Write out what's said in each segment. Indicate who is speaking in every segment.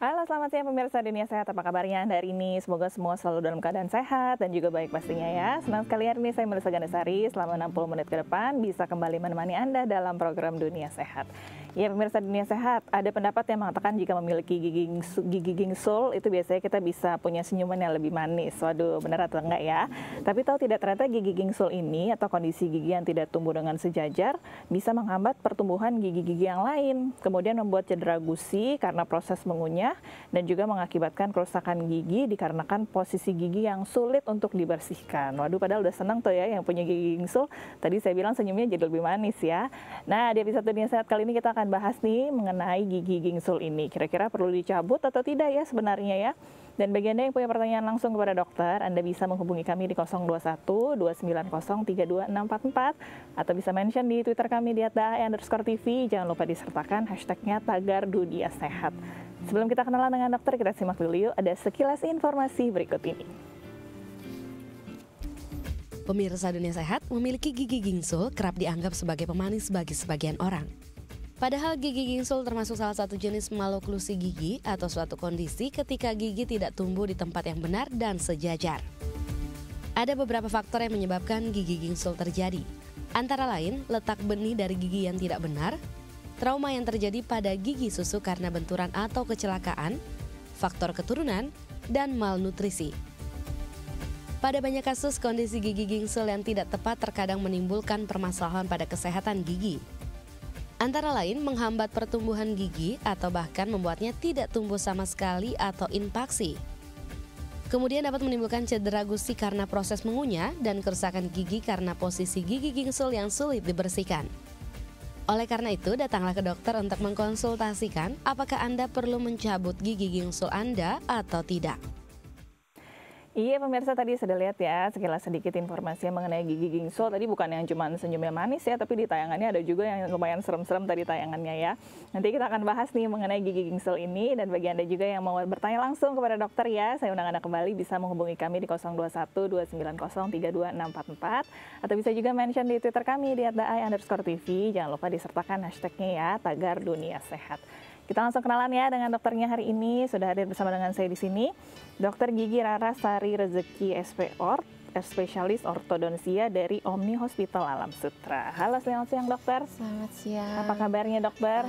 Speaker 1: Halo, selamat siang pemirsa Dunia Sehat. Apa kabarnya Anda hari ini? Semoga semua selalu dalam keadaan sehat dan juga baik pastinya ya. Senang sekali hari ini saya Melissa Gandasari selama 60 menit ke depan bisa kembali menemani Anda dalam program Dunia Sehat. Ya pemirsa Dunia Sehat, ada pendapat yang mengatakan jika memiliki gigi gingsul itu biasanya kita bisa punya senyuman yang lebih manis. Waduh, benar atau enggak ya? Tapi tahu tidak ternyata gigi gingsul ini atau kondisi gigi yang tidak tumbuh dengan sejajar bisa menghambat pertumbuhan gigi-gigi yang lain. Kemudian membuat cedera gusi karena proses mengunyah dan juga mengakibatkan kerusakan gigi dikarenakan posisi gigi yang sulit untuk dibersihkan. Waduh, padahal udah senang tuh ya yang punya gigi gingsul. Tadi saya bilang senyumnya jadi lebih manis ya. Nah, di episode Dunia Sehat kali ini kita akan bahas nih mengenai gigi gingsul ini. Kira-kira perlu dicabut atau tidak ya sebenarnya ya? Dan bagi Anda yang punya pertanyaan langsung kepada dokter, Anda bisa menghubungi kami di 021 290 32644 atau bisa mention di Twitter kami di @dae_tv. Jangan lupa disertakan hashtagnya tagar Dunia Sehat. Sebelum kita kenalan dengan dokter, kita simak dulu yuk ada sekilas informasi berikut ini.
Speaker 2: Pemirsa Dunia Sehat, memiliki gigi gingsul kerap dianggap sebagai pemanis bagi sebagian orang. Padahal gigi gingsul termasuk salah satu jenis maloklusi gigi atau suatu kondisi ketika gigi tidak tumbuh di tempat yang benar dan sejajar. Ada beberapa faktor yang menyebabkan gigi gingsul terjadi. Antara lain, letak benih dari gigi yang tidak benar, trauma yang terjadi pada gigi susu karena benturan atau kecelakaan, faktor keturunan, dan malnutrisi. Pada banyak kasus, kondisi gigi gingsul yang tidak tepat terkadang menimbulkan permasalahan pada kesehatan gigi. Antara lain menghambat pertumbuhan gigi atau bahkan membuatnya tidak tumbuh sama sekali atau inpaksi. Kemudian dapat menimbulkan cedera gusi karena proses mengunyah dan kerusakan gigi karena posisi gigi gingsul yang sulit dibersihkan. Oleh karena itu, datanglah ke dokter untuk mengkonsultasikan apakah Anda perlu mencabut gigi gingsul Anda atau tidak.
Speaker 1: Iya pemirsa, tadi sudah lihat ya sekilas sedikit informasi mengenai gigi gingsul. Tadi bukan yang cuma senyumnya manis ya, tapi di tayangannya ada juga yang lumayan serem-serem tadi tayangannya ya. Nanti kita akan bahas nih mengenai gigi gingsul ini, dan bagi Anda juga yang mau bertanya langsung kepada dokter ya, saya undang Anda kembali bisa menghubungi kami di 021 290 32644 atau bisa juga mention di Twitter kami di @dae_tv. Jangan lupa disertakan hashtagnya ya, tagar Dunia Sehat. Kita langsung kenalan ya dengan dokternya hari ini. Sudah hadir bersama dengan saya di sini, Dr. Gigi Rara Sari Rezeki spesialis ortodonsia dari Omni Hospital Alam Sutra. Halo, selamat siang dokter.
Speaker 3: Selamat siang.
Speaker 1: Apa kabarnya dokter?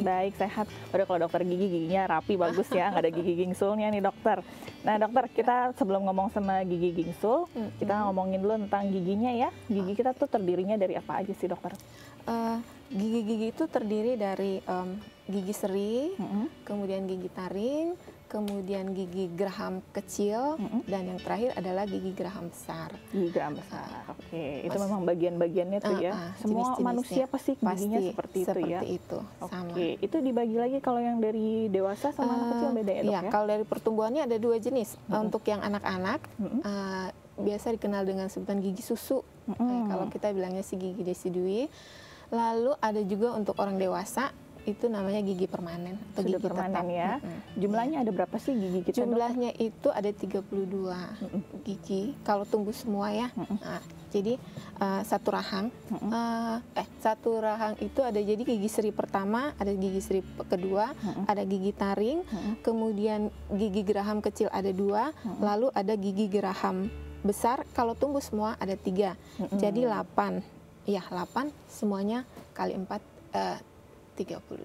Speaker 1: Baik, sehat. Udah kalau dokter gigi, giginya rapi, bagus ya, nggak ada gigi gingsulnya nih dokter. Nah dokter, kita sebelum ngomong sama gigi gingsul, kita ngomongin dulu tentang giginya ya. Gigi kita tuh terdirinya dari apa aja sih dokter?
Speaker 3: Gigi-gigi itu terdiri dari gigi seri, kemudian gigi taring, kemudian gigi geraham kecil, dan yang terakhir adalah gigi geraham besar.
Speaker 1: Gigi geraham besar, oke. Itu memang bagian-bagiannya tuh ya. Semua manusia pasti giginya seperti itu ya?
Speaker 3: Seperti itu, sama.
Speaker 1: Oke, itu dibagi lagi kalau yang dari dewasa sama anak kecil beda ya dok ya?
Speaker 3: Kalau dari pertumbuhannya ada dua jenis. Untuk yang anak-anak, biasa dikenal dengan sebutan gigi susu. Kalau kita bilangnya si gigi decidui. Lalu ada juga untuk orang dewasa, itu namanya gigi permanen atau
Speaker 1: Sudah
Speaker 3: gigi
Speaker 1: permanen
Speaker 3: tetap.
Speaker 1: ya. Jumlahnya ada berapa sih gigi kita?
Speaker 3: Jumlahnya itu ada 32 gigi kalau tumbuh semua ya. Nah, jadi satu rahang, satu rahang itu ada jadi gigi seri pertama, ada gigi seri kedua, ada gigi taring, kemudian gigi geraham kecil ada 2, lalu ada gigi geraham besar. Kalau tumbuh semua ada 3, jadi 8. Ya, 8 semuanya kali 4, 32.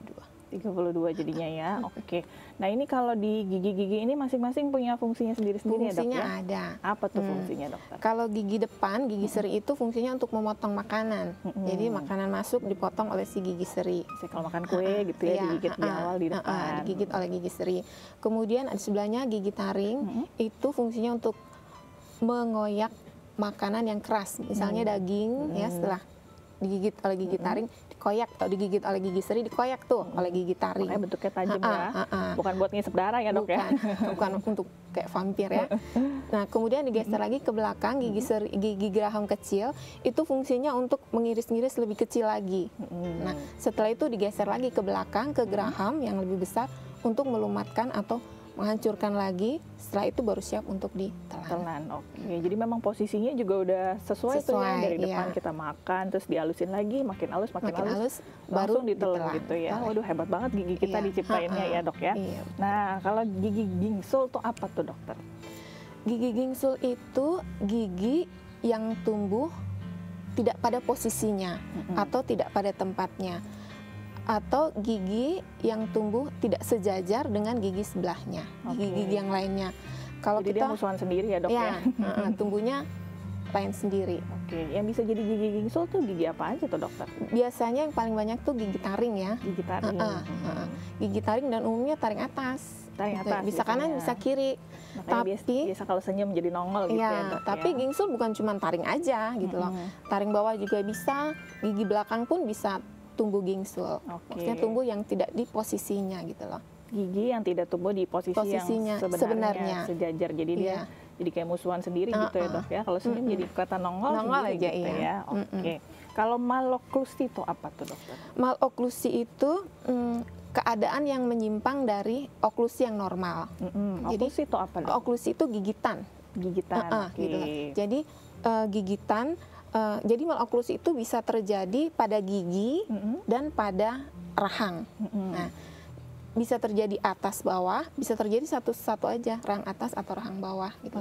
Speaker 1: 32 jadinya ya, oke. Nah ini kalau di gigi-gigi ini masing-masing punya fungsinya sendiri-sendiri ya dok ya?
Speaker 3: Fungsinya ada.
Speaker 1: Apa tuh fungsinya dokter?
Speaker 3: Kalau gigi depan, gigi seri itu fungsinya untuk memotong makanan. Jadi makanan masuk dipotong oleh si gigi seri.
Speaker 1: Kalau makan kue gitu ya, digigit di awal di depan.
Speaker 3: Digigit oleh gigi seri. Kemudian di sebelahnya gigi taring, itu fungsinya untuk mengoyak makanan yang keras. Misalnya daging, ya setelah digigit oleh gigi taring, dikoyak, atau digigit oleh gigi seri, dikoyak tuh oleh gigi taring.
Speaker 1: Makanya bentuknya tajam ya, bukan buat ngisep darah ya dok ya?
Speaker 3: Bukan untuk kayak vampir ya. Nah kemudian digeser lagi ke belakang, gigi geraham kecil, itu fungsinya untuk mengiris-ngiris lebih kecil lagi. Nah setelah itu digeser lagi ke belakang, ke geraham yang lebih besar, untuk melumatkan atau menghancurkan lagi, setelah itu baru siap untuk ditelan.
Speaker 1: Telan, oke. Jadi memang posisinya juga udah sesuai tuh ya, dari depan kita makan, terus dihalusin lagi, makin halus, baru langsung ditelan gitu ya. Waduh, hebat banget gigi kita diciptainnya ya dok ya.
Speaker 3: Iya.
Speaker 1: Nah, kalau gigi gingsul tuh apa tuh dokter?
Speaker 3: Gigi gingsul itu gigi yang tumbuh tidak pada posisinya atau tidak pada tempatnya, atau gigi yang tumbuh tidak sejajar dengan gigi sebelahnya, gigi-gigi yang lainnya. Kalau
Speaker 1: jadi dia musuhan sendiri ya dok ya?
Speaker 3: Tumbuhnya lain sendiri.
Speaker 1: Oke, yang bisa jadi gigi gingsul tuh gigi apa aja tuh dokter?
Speaker 3: Biasanya yang paling banyak tuh gigi taring ya.
Speaker 1: Gigi taring.
Speaker 3: Gigi taring dan umumnya taring atas.
Speaker 1: Taring atas.
Speaker 3: Bisa kanan, bisa kiri.
Speaker 1: Makanya biasa kalau senyum jadi nongol gitu ya dok.
Speaker 3: Tapi gingsul bukan cuma taring aja gitu loh. Taring bawah juga bisa, gigi belakang pun bisa tumbuh gingsul. Maksudnya tumbuh yang tidak di posisinya gitu loh.
Speaker 1: Gigi yang tidak tumbuh di posisinya yang sebenarnya sejajar. Jadi dia jadi kayak musuhan sendiri gitu ya dok ya. Kalau senyum jadi kelihatan nongol
Speaker 3: aja
Speaker 1: gitu ya. Oke. Kalau maloklusi itu apa tuh dokter?
Speaker 3: Maloklusi itu keadaan yang menyimpang dari oklusi yang normal.
Speaker 1: Oklusi itu apa dok?
Speaker 3: Oklusi itu gigitan.
Speaker 1: Gigitan.
Speaker 3: Gitu. Jadi gigitan. Jadi maloklusi itu bisa terjadi pada gigi dan pada rahang. Nah, bisa terjadi atas bawah, bisa terjadi satu-satu aja, rahang atas atau rahang bawah gitu.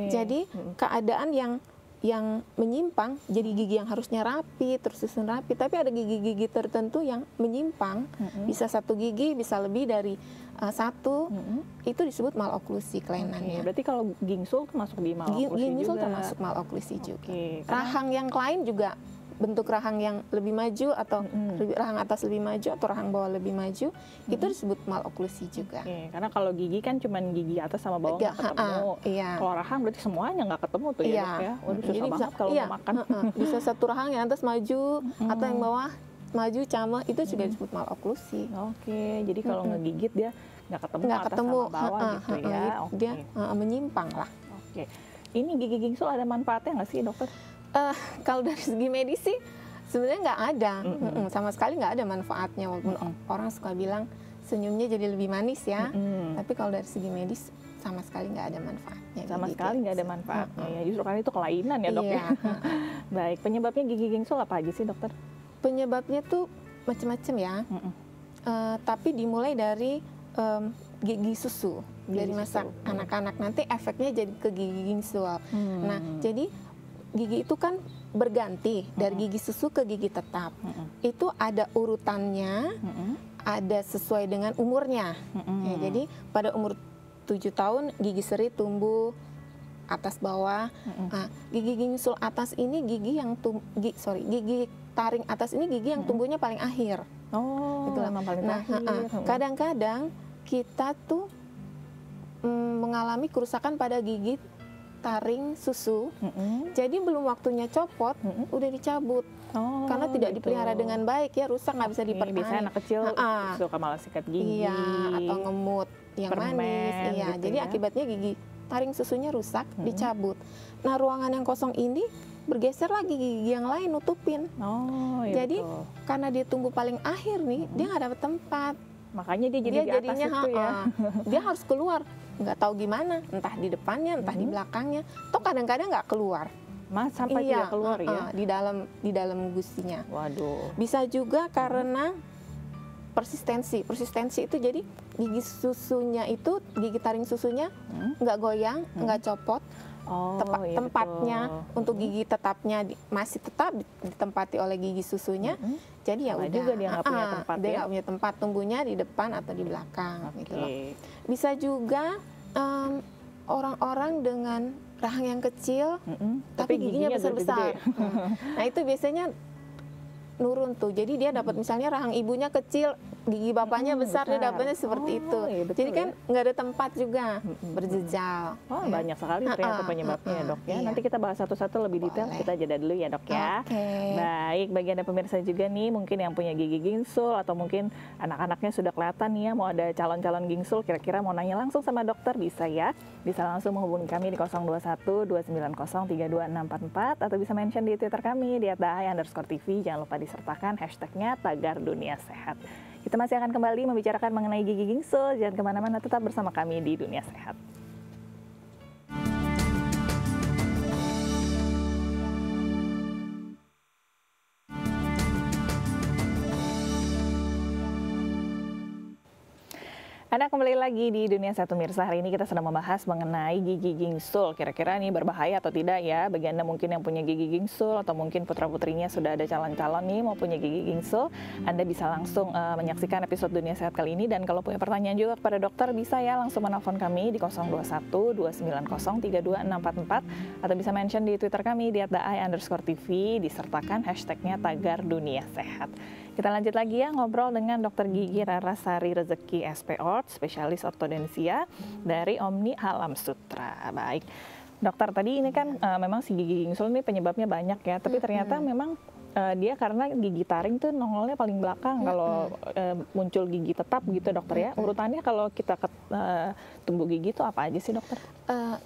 Speaker 3: Jadi keadaan yang menyimpang, jadi gigi yang harusnya rapi, terus susun rapi, tapi ada gigi-gigi tertentu yang menyimpang, bisa satu gigi, bisa lebih dari satu, itu disebut maloklusi kelainannya.
Speaker 1: Berarti kalau gingsul masuk di maloklusi juga?
Speaker 3: Gingsul termasuk maloklusi juga. Rahang yang lain juga, bentuk rahang yang lebih maju atau rahang atas lebih maju atau rahang bawah lebih maju, itu disebut maloklusi juga.
Speaker 1: Karena kalau gigi kan cuma gigi atas sama bawah nggak ketemu. Kalau rahang berarti semuanya nggak ketemu tuh ya dok ya. Waduh, susah banget kalau mau makan.
Speaker 3: Bisa satu rahang yang atas maju atau yang bawah maju camah, itu juga disebut maloklusi.
Speaker 1: Jadi kalau ngegigit dia nggak ketemu atas sama bawah gitu ya.
Speaker 3: Dia menyimpang lah.
Speaker 1: Ini gigi gingsul ada manfaatnya nggak sih dokter?
Speaker 3: Kalau dari segi medis sih sebenarnya nggak ada, sama sekali nggak ada manfaatnya. Walaupun orang suka bilang senyumnya jadi lebih manis ya, tapi kalau dari segi medis sama sekali nggak ada manfaatnya.
Speaker 1: Sama sekali nggak ada manfaatnya ya, justru kan itu kelainan ya dok ya. Baik, penyebabnya gigi gingsul apa aja sih dokter?
Speaker 3: Penyebabnya tuh macam-macam ya, tapi dimulai dari gigi susu, dari masa anak-anak, nanti efeknya jadi ke gigi gingsul. Nah, jadi gigi itu kan berganti dari gigi susu ke gigi tetap. Itu ada urutannya, ada sesuai dengan umurnya. Jadi pada umur 7 tahun gigi seri tumbuh atas bawah. Nah, gigi gingsul atas ini gigi yang gigi taring atas ini gigi yang tumbuhnya paling akhir.
Speaker 1: Paling akhir.
Speaker 3: Kadang-kadang kita tuh mengalami kerusakan pada gigi taring susu, jadi belum waktunya copot, udah dicabut. Karena tidak dipelihara dengan baik ya, rusak, nggak bisa dipertahankan.
Speaker 1: Biasanya anak kecil suka malah sikat gigi.
Speaker 3: Atau ngemut yang manis. Gitu jadi akibatnya gigi taring susunya rusak, dicabut. Nah, ruangan yang kosong ini bergeser lagi gigi yang lain nutupin. Jadi karena dia tumbuh paling akhir nih, dia nggak dapat tempat.
Speaker 1: Makanya dia jadi di atas itu ya.
Speaker 3: Dia harus keluar, nggak tahu gimana, entah di depannya, entah di belakangnya. Toh kadang-kadang nggak keluar.
Speaker 1: Sampai tidak keluar ya?
Speaker 3: Di dalam gusinya.
Speaker 1: Waduh.
Speaker 3: Bisa juga karena persistensi. Persistensi itu jadi gigi susunya itu, gigi taring susunya nggak goyang, nggak copot. Tempatnya untuk gigi tetapnya masih tetap ditempati oleh gigi susunya. Jadi ya udah,
Speaker 1: juga dia nggak punya tempat,
Speaker 3: dia nggak punya tempat, tumbuhnya di depan atau di belakang gitu loh. Bisa juga orang-orang dengan rahang yang kecil tapi giginya besar-besar. Nah, itu biasanya nurun tuh. Jadi dia dapat misalnya rahang ibunya kecil, gigi bapaknya besar, dia dapatnya seperti itu. Jadi kan nggak ada tempat juga, berjejal.
Speaker 1: Banyak sekali ternyata penyebabnya dok ya. Nanti kita bahas satu-satu lebih detail. Kita jeda dulu ya dok ya. Baik, bagi Anda pemirsa juga nih, mungkin yang punya gigi gingsul atau mungkin anak-anaknya sudah kelihatan nih ya, mau ada calon-calon gingsul, kira-kira mau nanya langsung sama dokter, bisa ya. Bisa langsung menghubungi kami di 021 290 32644 atau bisa mention di Twitter kami di @dahay_tv. Jangan lupa disertakan hashtagnya Tagar Dunia Sehat. Kita masih akan kembali membicarakan mengenai gigi gingsul. Jangan kemana-mana, tetap bersama kami di Dunia Sehat. Anda kembali lagi di Dunia Sehat Pemirsa. Hari ini kita sedang membahas mengenai gigi gingsul. Kira-kira ini berbahaya atau tidak ya bagi Anda mungkin yang punya gigi gingsul atau mungkin putra-putrinya sudah ada calon-calon nih mau punya gigi gingsul. Anda bisa langsung menyaksikan episode Dunia Sehat kali ini, dan kalau punya pertanyaan juga kepada dokter bisa ya langsung menelpon kami di 021 290 32644 atau bisa mention di Twitter kami di @ai_tv disertakan hashtagnya tagar Dunia Sehat. Kita lanjut lagi ya ngobrol dengan Dr. Gigi Rarasari Rezeki SP spesialis ortodonsia dari Omni Alam Sutra. Baik, dokter, tadi ini kan memang si gigi gingsul ini penyebabnya banyak ya, tapi ternyata memang dia karena gigi taring tuh nongolnya paling belakang kalau muncul gigi tetap gitu dokter ya. Urutannya kalau kita tumbuh gigi itu apa aja sih dokter?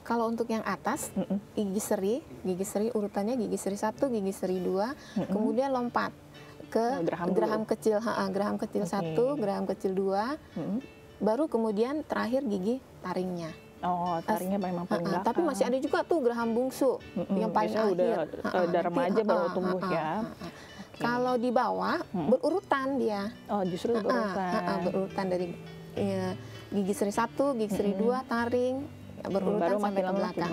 Speaker 3: Kalau untuk yang atas gigi seri urutannya gigi seri 1, gigi seri 2, kemudian lompat ke geraham kecil, geraham kecil 1, geraham kecil 2, baru kemudian terakhir gigi taringnya.
Speaker 1: Oh, taringnya memang paling belakang.
Speaker 3: Tapi masih ada juga tuh geraham bungsu yang paling akhir.
Speaker 1: Udah remaja baru tumbuh ya.
Speaker 3: Kalau di bawah berurutan dia.
Speaker 1: Oh, justru berurutan.
Speaker 3: Berurutan dari gigi seri 1, gigi seri 2, taring, berurutan
Speaker 1: baru
Speaker 3: sampai ke
Speaker 1: belakang.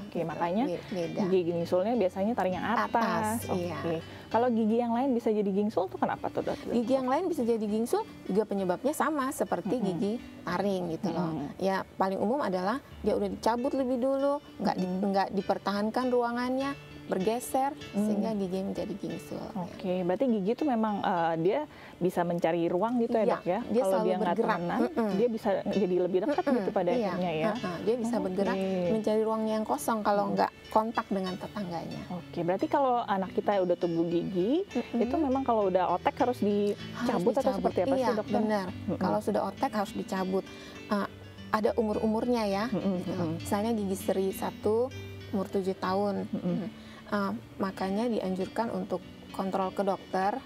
Speaker 1: Oke, makanya
Speaker 3: beda.
Speaker 1: Gigi gingsulnya biasanya taring yang atas.
Speaker 3: Iya.
Speaker 1: Kalau gigi yang lain bisa jadi gingsul tuh kenapa tuh dokter?
Speaker 3: Gigi yang lain bisa jadi gingsul juga penyebabnya sama seperti gigi taring gitu loh. Ya paling umum adalah dia udah dicabut lebih dulu, nggak dipertahankan ruangannya, bergeser sehingga gigi menjadi gingsul.
Speaker 1: Oke, berarti gigi itu memang dia bisa mencari ruang gitu ya dok ya?
Speaker 3: Dia
Speaker 1: kalau dia nggak
Speaker 3: bergerak,
Speaker 1: temenan, dia bisa jadi lebih dekat gitu pada akhirnya ya?
Speaker 3: Dia bisa bergerak mencari ruang yang kosong kalau nggak kontak dengan tetangganya.
Speaker 1: Oke, berarti kalau anak kita udah tumbuh gigi, itu memang kalau udah otek harus dicabut atau seperti apa sih dokter?
Speaker 3: Benar, kalau sudah otek harus dicabut. Ada umur-umurnya ya, misalnya gigi seri 1 umur 7 tahun. Makanya dianjurkan untuk kontrol ke dokter,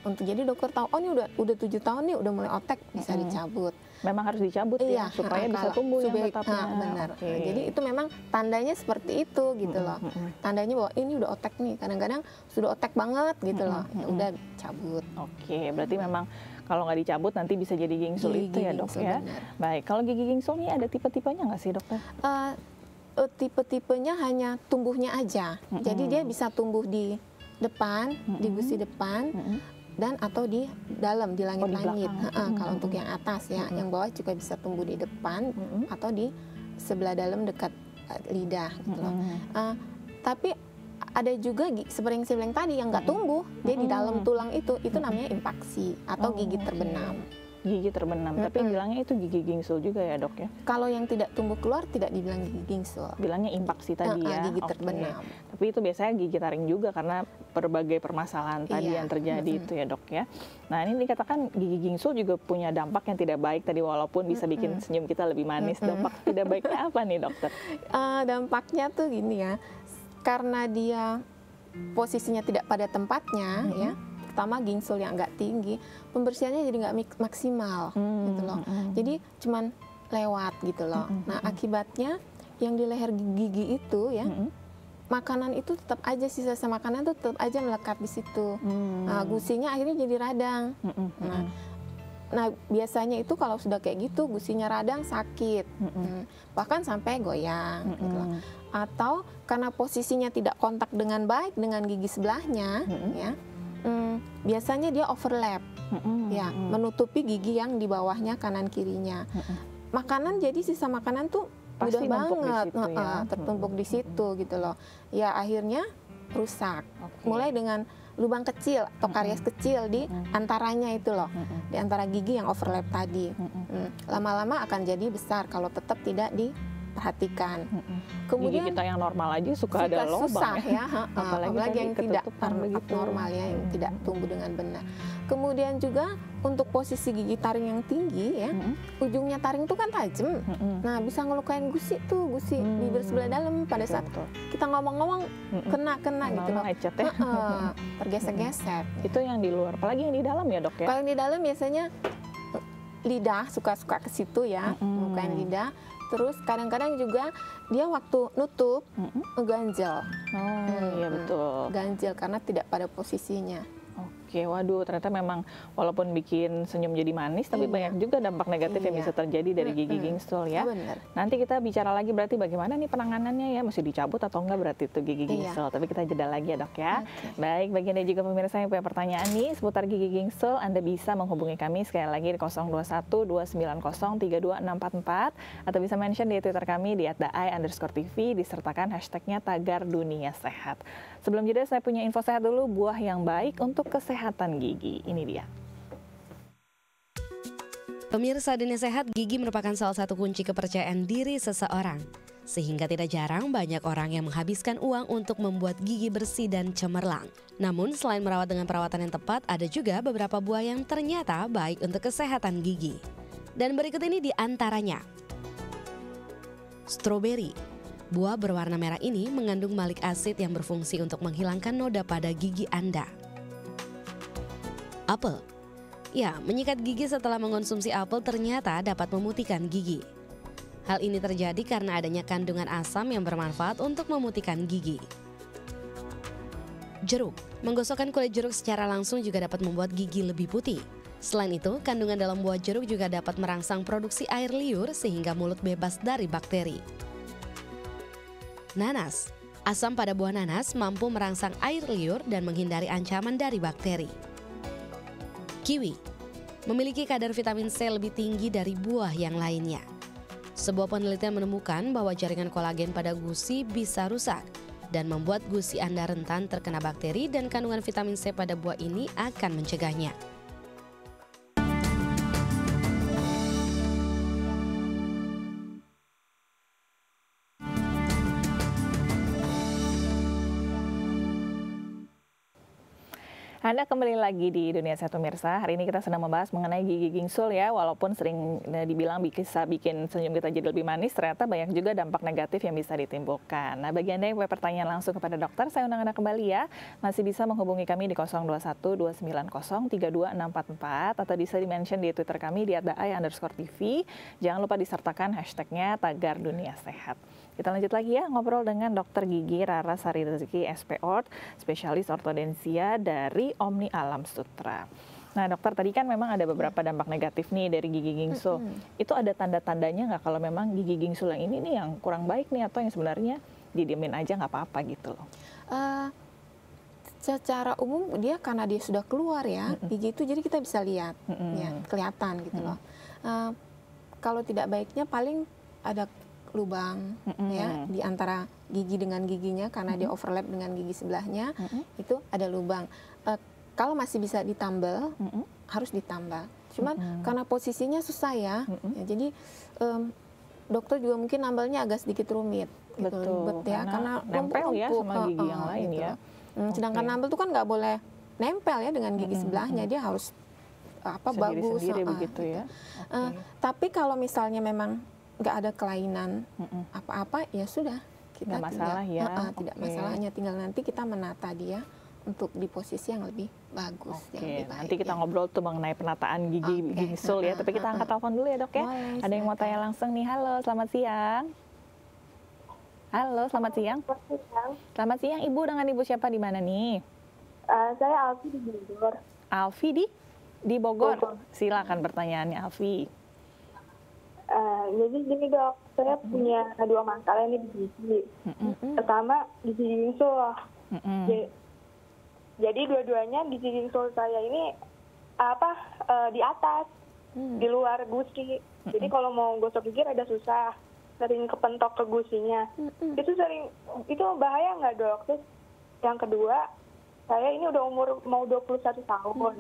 Speaker 3: untuk jadi dokter tahu oh ini udah 7 tahun nih udah mulai otek, bisa dicabut.
Speaker 1: Memang harus dicabut ya supaya bisa tumbuh yang tetapnya.
Speaker 3: Benar. Jadi itu memang tandanya seperti itu gitu loh. Tandanya bahwa ini udah otek nih. Kadang-kadang sudah otek banget gitu loh. Ya udah cabut.
Speaker 1: Oke, berarti memang kalau nggak dicabut nanti bisa jadi gingsul itu ya dok ya.
Speaker 3: Benar.
Speaker 1: Baik, kalau gigi gingsul ini ada tipe-tipenya nggak sih dokter?
Speaker 3: Tipe-tipenya hanya tumbuhnya aja. Jadi dia bisa tumbuh di depan, di gusi depan, dan atau di dalam, di langit-langit. Kalau untuk yang atas ya, yang bawah juga bisa tumbuh di depan atau di sebelah dalam dekat lidah gitu loh. Tapi ada juga seperti yang saya bilang tadi yang nggak tumbuh, dia di dalam tulang itu namanya impaksi atau gigi terbenam.
Speaker 1: Gigi terbenam, tapi bilangnya itu gigi gingsul juga ya dok ya?
Speaker 3: Kalau yang tidak tumbuh keluar tidak dibilang gigi gingsul.
Speaker 1: Bilangnya impaksi tadi ya?
Speaker 3: Gigi terbenam.
Speaker 1: Tapi itu biasanya gigi taring juga karena berbagai permasalahan tadi yang terjadi itu ya dok ya. Nah ini dikatakan gigi gingsul juga punya dampak yang tidak baik tadi, walaupun bisa bikin senyum kita lebih manis. Dampak tidak baiknya apa nih dokter?
Speaker 3: Dampaknya tuh gini ya, karena dia posisinya tidak pada tempatnya ya, pertama gingsul yang agak tinggi, pembersihannya jadi nggak maksimal gitu loh. Jadi cuman lewat gitu loh. Nah akibatnya yang di leher gigi itu ya, makanan itu tetap aja, sisa makanan itu tetap aja melekat di situ. Nah, gusinya akhirnya jadi radang. Nah biasanya itu kalau sudah kayak gitu gusinya radang sakit, bahkan sampai goyang gitu loh. Atau karena posisinya tidak kontak dengan baik dengan gigi sebelahnya ya, biasanya dia overlap, ya menutupi gigi yang di bawahnya kanan kirinya. Makanan jadi sisa makanan tuh
Speaker 1: pasti
Speaker 3: mudah banget
Speaker 1: tertumpuk
Speaker 3: di situ gitu loh. Ya akhirnya rusak. Mulai dengan lubang kecil atau karies kecil di antaranya itu loh, di antara gigi yang overlap tadi. Lama-lama akan jadi besar kalau tetap tidak perhatikan.
Speaker 1: Kemudian gigi kita yang normal aja suka ada lubang
Speaker 3: susah ya,
Speaker 1: apalagi
Speaker 3: yang tidak abnormal ya, yang tidak tumbuh dengan benar. Kemudian juga untuk posisi gigi taring yang tinggi ya, ujungnya taring itu kan tajam. Nah, bisa ngelukain gusi bibir sebelah dalam pada saat kita ngomong-ngomong kena gitu loh. Tergesek-gesek.
Speaker 1: Itu yang di luar, apalagi yang di dalam ya, Dok ya?
Speaker 3: Kalau yang di dalam biasanya lidah suka ke situ ya, ngelukain lidah. Terus kadang-kadang juga dia waktu nutup ganjel.
Speaker 1: Iya betul.
Speaker 3: Ganjel karena tidak pada posisinya.
Speaker 1: Oke, waduh, ternyata memang walaupun bikin senyum jadi manis, tapi banyak juga dampak negatif yang bisa terjadi dari gigi gingsul ya.
Speaker 3: Benar.
Speaker 1: Nanti kita bicara lagi berarti bagaimana nih penanganannya ya, mesti dicabut atau enggak berarti itu gigi gingsul. Tapi kita jeda lagi ya, Dok ya. Baik, bagi Anda juga pemirsa yang punya pertanyaan nih seputar gigi gingsul, Anda bisa menghubungi kami sekali lagi di 021 290 32644 atau bisa mention di Twitter kami di @daai_tv disertakan hashtagnya Tagar Dunia Sehat. Sebelum jeda saya punya info sehat dulu, buah yang baik untuk kesehatan gigi. Ini dia.
Speaker 2: Pemirsa Dunia Sehat, gigi merupakan salah satu kunci kepercayaan diri seseorang. Sehingga tidak jarang banyak orang yang menghabiskan uang untuk membuat gigi bersih dan cemerlang. Namun selain merawat dengan perawatan yang tepat, ada juga beberapa buah yang ternyata baik untuk kesehatan gigi. Dan berikut ini di antaranya. Stroberi. Buah berwarna merah ini mengandung malik asid yang berfungsi untuk menghilangkan noda pada gigi Anda. Apel. Ya, menyikat gigi setelah mengonsumsi apel ternyata dapat memutihkan gigi. Hal ini terjadi karena adanya kandungan asam yang bermanfaat untuk memutihkan gigi. Jeruk. Menggosokkan kulit jeruk secara langsung juga dapat membuat gigi lebih putih. Selain itu, kandungan dalam buah jeruk juga dapat merangsang produksi air liur sehingga mulut bebas dari bakteri. Nanas. Asam pada buah nanas mampu merangsang air liur dan menghindari ancaman dari bakteri. Kiwi. Memiliki kadar vitamin C lebih tinggi dari buah yang lainnya. Sebuah penelitian menemukan bahwa jaringan kolagen pada gusi bisa rusak dan membuat gusi Anda rentan terkena bakteri, dan kandungan vitamin C pada buah ini akan mencegahnya.
Speaker 1: Anda kembali lagi di Dunia Sehat pemirsa. Hari ini kita sedang membahas mengenai gigi gingsul ya. Walaupun sering dibilang bisa bikin senyum kita jadi lebih manis, ternyata banyak juga dampak negatif yang bisa ditimbulkan. Nah, bagi Anda yang punya pertanyaan langsung kepada dokter, saya undang Anda kembali ya. Masih bisa menghubungi kami di 021 290 32644 atau bisa di-mention di Twitter kami di @daai_tv. Jangan lupa disertakan hashtagnya Tagar Dunia Sehat. Kita lanjut lagi ya, ngobrol dengan Dr. Gigi Rara Sari Rezeki, SP-Ort, spesialis ortodensia dari Omni Alam Sutra. Nah, dokter, tadi kan memang ada beberapa dampak negatif nih dari gigi gingsul. Itu ada tanda-tandanya nggak kalau memang gigi gingsul yang ini nih yang kurang baik nih, atau yang sebenarnya didiemin aja nggak apa-apa gitu loh?
Speaker 3: Secara umum dia karena dia sudah keluar ya, gigi itu jadi kita bisa lihat, ya kelihatan gitu loh. Kalau tidak baiknya paling ada lubang ya di antara gigi dengan giginya karena dia overlap dengan gigi sebelahnya, itu ada lubang. Kalau masih bisa ditambal, harus ditambal. Cuman karena posisinya susah ya, jadi dokter juga mungkin nambalnya agak sedikit rumit, gitu, ribet ya, karena
Speaker 1: nempel ya sama gigi yang lain gitu ya.
Speaker 3: Sedangkan nambal itu kan nggak boleh nempel ya dengan gigi sebelahnya, dia harus bagus
Speaker 1: begitu ya.
Speaker 3: Tapi kalau misalnya memang nggak ada kelainan apa-apa, ya sudah, kita
Speaker 1: nggak masalah ya.
Speaker 3: Tidak masalahnya, tinggal nanti kita menata dia untuk di posisi yang lebih bagus. Yang lebih baik,
Speaker 1: nanti kita ngobrol tuh mengenai penataan gigi gingsul ya. Tapi kita angkat telepon dulu ya, Dok ya. Ada yang mau tanya langsung nih. Halo, selamat siang. Halo, selamat siang. Selamat siang, Ibu. Dengan Ibu siapa, di mana nih?
Speaker 4: Saya Alfi di Bogor.
Speaker 1: Alfi di Bogor. Silakan pertanyaannya, Alfi.
Speaker 4: Jadi gini, Dok, saya punya 2 masalah ini di gigi. Pertama, gigi gingsul. Jadi dua-duanya gigi gingsul saya ini di atas, di luar gusi. Jadi kalau mau gosok gigi rada susah, sering kepentok ke gusinya. Itu bahaya nggak, Dok? Terus yang kedua, saya ini udah umur mau 21 tahun.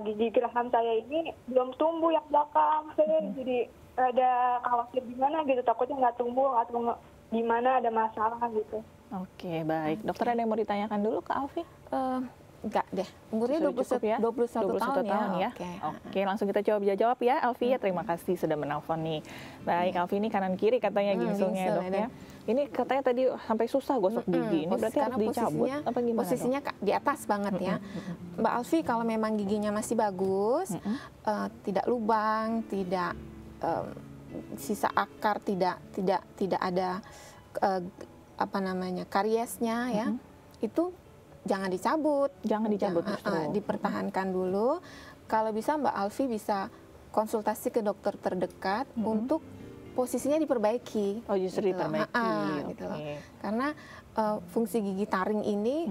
Speaker 4: gigi geraham saya ini belum tumbuh yang belakang. Saya jadi ada khawatir gimana gitu, takutnya nggak tumbuh atau gimana ada masalah gitu.
Speaker 1: Oke, baik. Dokter ada yang mau ditanyakan dulu ke Alfi?
Speaker 3: Enggak deh, umurnya
Speaker 1: Sudah cukup ya?
Speaker 3: 21 tahun ya.
Speaker 1: Oke, langsung kita jawab ya Alfi ya. Terima kasih sudah menelpon nih. Baik, Alfi ini kanan kiri katanya gingsulnya Dok ya. Ini katanya tadi sampai susah gosok gigi. Ini berarti harus dicabut apa gimana?
Speaker 3: Posisinya di atas banget ya. Mbak Alfi kalau memang giginya masih bagus, tidak lubang, tidak sisa akar, tidak ada kariesnya ya, itu jangan dicabut.
Speaker 1: Jangan dicabut justru.
Speaker 3: Dipertahankan dulu. Kalau bisa Mbak Alfi bisa konsultasi ke dokter terdekat untuk posisinya diperbaiki.
Speaker 1: Oh, justru
Speaker 3: gitu
Speaker 1: diperbaiki.
Speaker 3: Gitu loh. Karena fungsi gigi taring ini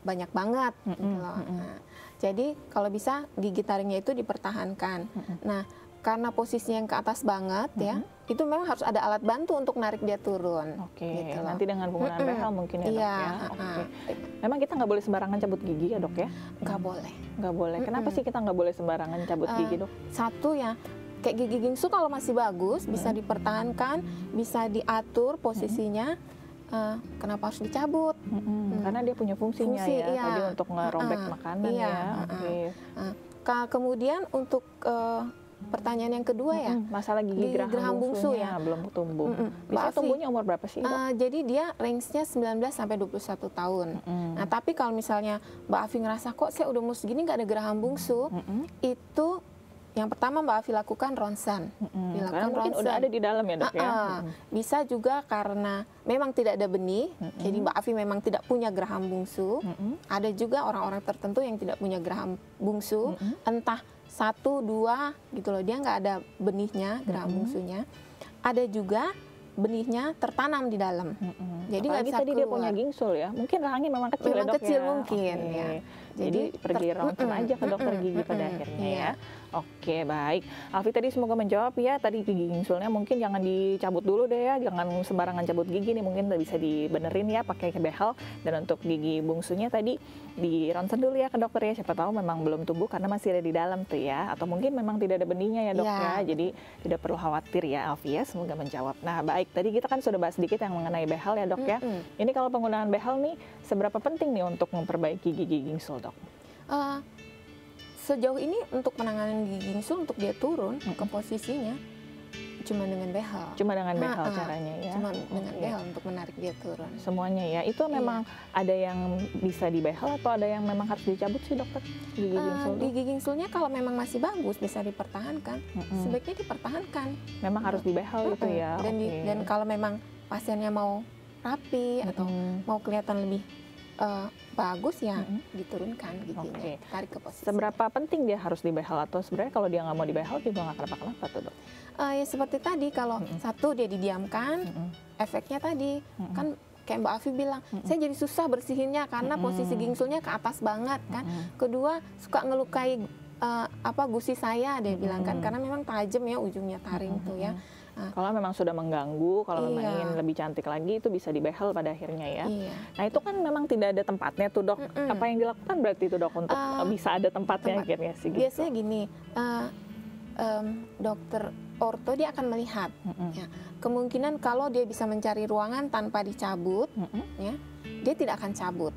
Speaker 3: banyak banget. Gitu loh. Nah, jadi kalau bisa gigi taringnya itu dipertahankan. Nah, karena posisinya yang ke atas banget ya, itu memang harus ada alat bantu untuk narik dia turun.
Speaker 1: Oke,
Speaker 3: gitu loh.
Speaker 1: nanti dengan penggunaan behel mungkin ya Dok ya. Oke. Memang kita nggak boleh sembarangan cabut gigi ya Dok ya?
Speaker 3: Nggak boleh.
Speaker 1: Nggak boleh. Kenapa sih kita nggak boleh sembarangan cabut gigi Dok?
Speaker 3: Satu ya, kayak gigi gingsul kalau masih bagus, bisa dipertahankan, bisa diatur posisinya. Kenapa harus dicabut?
Speaker 1: Karena dia punya fungsinya ya,
Speaker 3: iya.
Speaker 1: tadi untuk ngerobek makanan
Speaker 3: iya.
Speaker 1: ya. Oke.
Speaker 3: Kemudian untuk pertanyaan yang kedua ya,
Speaker 1: masalah gigi geraham bungsunya belum tumbuh. Biasanya tumbuhnya umur berapa sih?
Speaker 3: Jadi dia range-nya 19 sampai 21 tahun. Nah, tapi kalau misalnya Mbak Afi ngerasa kok saya udah umur segini nggak ada geraham bungsu, itu yang pertama Mbak Afi lakukan ronsen.
Speaker 1: Karena mungkin udah ada di dalam ya Dok ya.
Speaker 3: Bisa juga karena memang tidak ada benih, jadi Mbak Afi memang tidak punya geraham bungsu. Ada juga orang-orang tertentu yang tidak punya geraham bungsu, entah 1, 2 gitu loh, dia nggak ada benihnya, geraham bungsunya. Ada juga benihnya tertanam di dalam. Jadi nggak bisa
Speaker 1: tadi
Speaker 3: keluar.
Speaker 1: dia punya gingsul ya, mungkin rahangnya memang kecil
Speaker 3: memang
Speaker 1: ya Dok
Speaker 3: kecil
Speaker 1: ya.
Speaker 3: mungkin ya.
Speaker 1: Jadi pergi ronsen aja ke dokter gigi pada akhirnya ya. Oke, baik. Alfi tadi semoga menjawab ya. Tadi gigi gingsulnya mungkin jangan dicabut dulu deh ya. Jangan sembarangan cabut gigi nih. Mungkin bisa dibenerin ya pakai behel. Dan untuk gigi bungsunya tadi di ronsen dulu ya ke dokter ya. Siapa tahu memang belum tumbuh karena masih ada di dalam tuh ya. Atau mungkin memang tidak ada benihnya ya Dok ya. Jadi tidak perlu khawatir ya Alfi ya. Semoga menjawab. Nah, baik. Tadi kita kan sudah bahas sedikit yang mengenai behel ya Dok ya. Ini kalau penggunaan behel nih seberapa penting nih untuk memperbaiki gigi gingsul Dok?
Speaker 3: Sejauh ini untuk penanganan gigi gingsul untuk dia turun ke posisinya cuma dengan behel.
Speaker 1: Cuma dengan behel caranya ya.
Speaker 3: Cuma dengan behel untuk menarik dia turun.
Speaker 1: Semuanya ya. Itu memang ada yang bisa dibehel atau ada yang memang harus dicabut sih Dokter? Gigi gingsul.
Speaker 3: Gigi gingsulnya kalau memang masih bagus bisa dipertahankan, sebaiknya dipertahankan.
Speaker 1: Memang harus dibehel itu ya.
Speaker 3: Dan kalau memang pasiennya mau rapi atau mau kelihatan lebih bagus ya diturunkan giginya, tarik ke posisi.
Speaker 1: Seberapa penting dia harus dibehel atau sebenarnya kalau dia nggak mau dibehel juga nggak kenapa-kenapa tuh Dok?
Speaker 3: Ya seperti tadi kalau satu dia didiamkan, efeknya tadi kan kayak Mbak Afi bilang, saya jadi susah bersihinnya karena posisi gingsulnya ke atas banget kan. Kedua suka ngelukai gusi saya dia bilang kan karena memang tajam ya ujungnya taring tuh ya.
Speaker 1: Kalau memang sudah mengganggu, kalau memang ingin lebih cantik lagi itu bisa dibehel pada akhirnya ya. Nah itu kan memang tidak ada tempatnya tuh Dok. Apa yang dilakukan berarti itu Dok untuk bisa ada tempatnya akhirnya sih? Gitu.
Speaker 3: Biasanya gini, dokter orto dia akan melihat ya, kemungkinan kalau dia bisa mencari ruangan tanpa dicabut, ya, dia tidak akan cabut.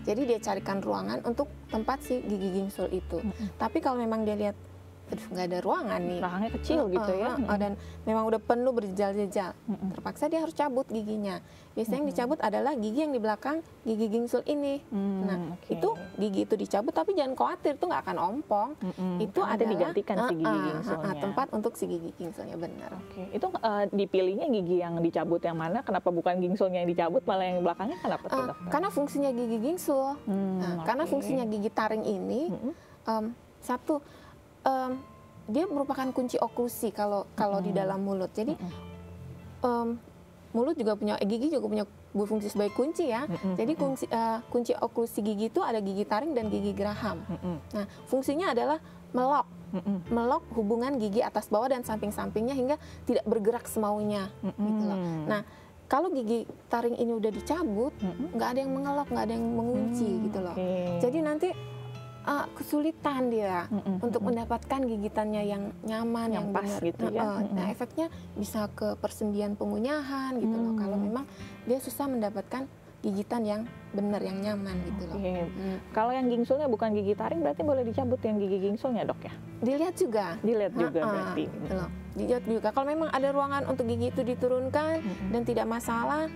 Speaker 3: Jadi dia carikan ruangan untuk tempat si gigi gingsul itu. Tapi kalau memang dia lihat nggak ada ruangan nih,
Speaker 1: rahangnya kecil gitu ya,
Speaker 3: dan memang udah penuh berjejal-jejal, terpaksa dia harus cabut giginya. Biasanya yang dicabut adalah gigi yang di belakang gigi gingsul ini. Nah itu gigi itu dicabut, tapi jangan khawatir itu nggak akan ompong. Itu ada
Speaker 1: digantikan si gigi gingsulnya.
Speaker 3: Tempat untuk si gigi gingsulnya benar.
Speaker 1: Itu dipilihnya gigi yang dicabut yang mana? Kenapa bukan gingsulnya yang dicabut malah yang belakangnya? Kenapa tuh Dokter?
Speaker 3: Karena fungsinya gigi gingsul. Karena fungsinya gigi taring ini satu. Dia merupakan kunci oklusi kalau di dalam mulut. Jadi mulut juga punya, gigi juga punya berfungsi sebagai kunci ya. Jadi kunci oklusi gigi itu ada gigi taring dan gigi geraham. Nah fungsinya adalah melok hubungan gigi atas bawah dan samping-sampingnya hingga tidak bergerak semaunya. Gitu loh. Nah kalau gigi taring ini udah dicabut, nggak ada yang mengelok, nggak ada yang mengunci gitu loh. Jadi nanti kesulitan dia untuk mendapatkan gigitannya yang nyaman, yang
Speaker 1: pas
Speaker 3: benar.
Speaker 1: gitu ya.
Speaker 3: Nah, efeknya bisa ke persendian pengunyahan gitu loh. Kalau memang dia susah mendapatkan gigitan yang benar, yang nyaman gitu loh.
Speaker 1: Kalau yang gingsulnya bukan gigi taring berarti boleh dicabut yang gigi gingsulnya, Dok ya?
Speaker 3: Dilihat juga.
Speaker 1: Dilihat juga berarti.
Speaker 3: Gitu loh. Dilihat juga. Kalau memang ada ruangan untuk gigi itu diturunkan dan tidak masalah,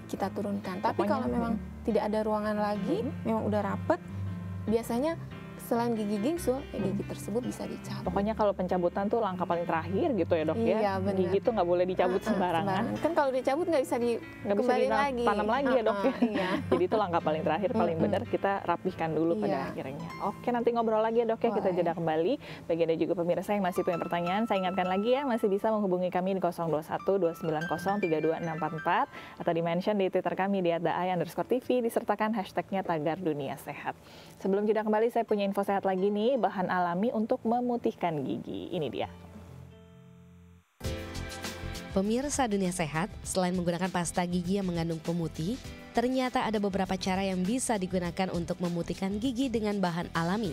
Speaker 3: kita turunkan. Tapi kalau memang tidak ada ruangan lagi, memang udah rapet, biasanya selain gigi gingsul, gigi tersebut bisa dicabut.
Speaker 1: Pokoknya kalau pencabutan tuh langkah paling terakhir gitu ya, Dok ya?
Speaker 3: Iya, benar.
Speaker 1: Gigi tuh nggak boleh dicabut sembarangan.
Speaker 3: Kan kalau dicabut nggak bisa dikembaliin lagi.
Speaker 1: Tanam lagi ya, Dok ya?
Speaker 3: Iya.
Speaker 1: Jadi itu langkah paling terakhir, paling benar kita rapihkan dulu pada akhirnya. Oke, nanti ngobrol lagi ya, Dok ya. Kita jeda kembali. Bagi Anda juga pemirsa yang masih punya pertanyaan, saya ingatkan lagi ya, masih bisa menghubungi kami di 021-290-32644 atau di-mention di Twitter kami di @ai_tv disertakan hashtagnya Tagar Dunia Sehat. Sebelum jeda kembali, saya punya info sehat lagi nih, bahan alami untuk memutihkan gigi. Ini dia.
Speaker 2: Pemirsa Dunia Sehat, selain menggunakan pasta gigi yang mengandung pemutih, ternyata ada beberapa cara yang bisa digunakan untuk memutihkan gigi dengan bahan alami.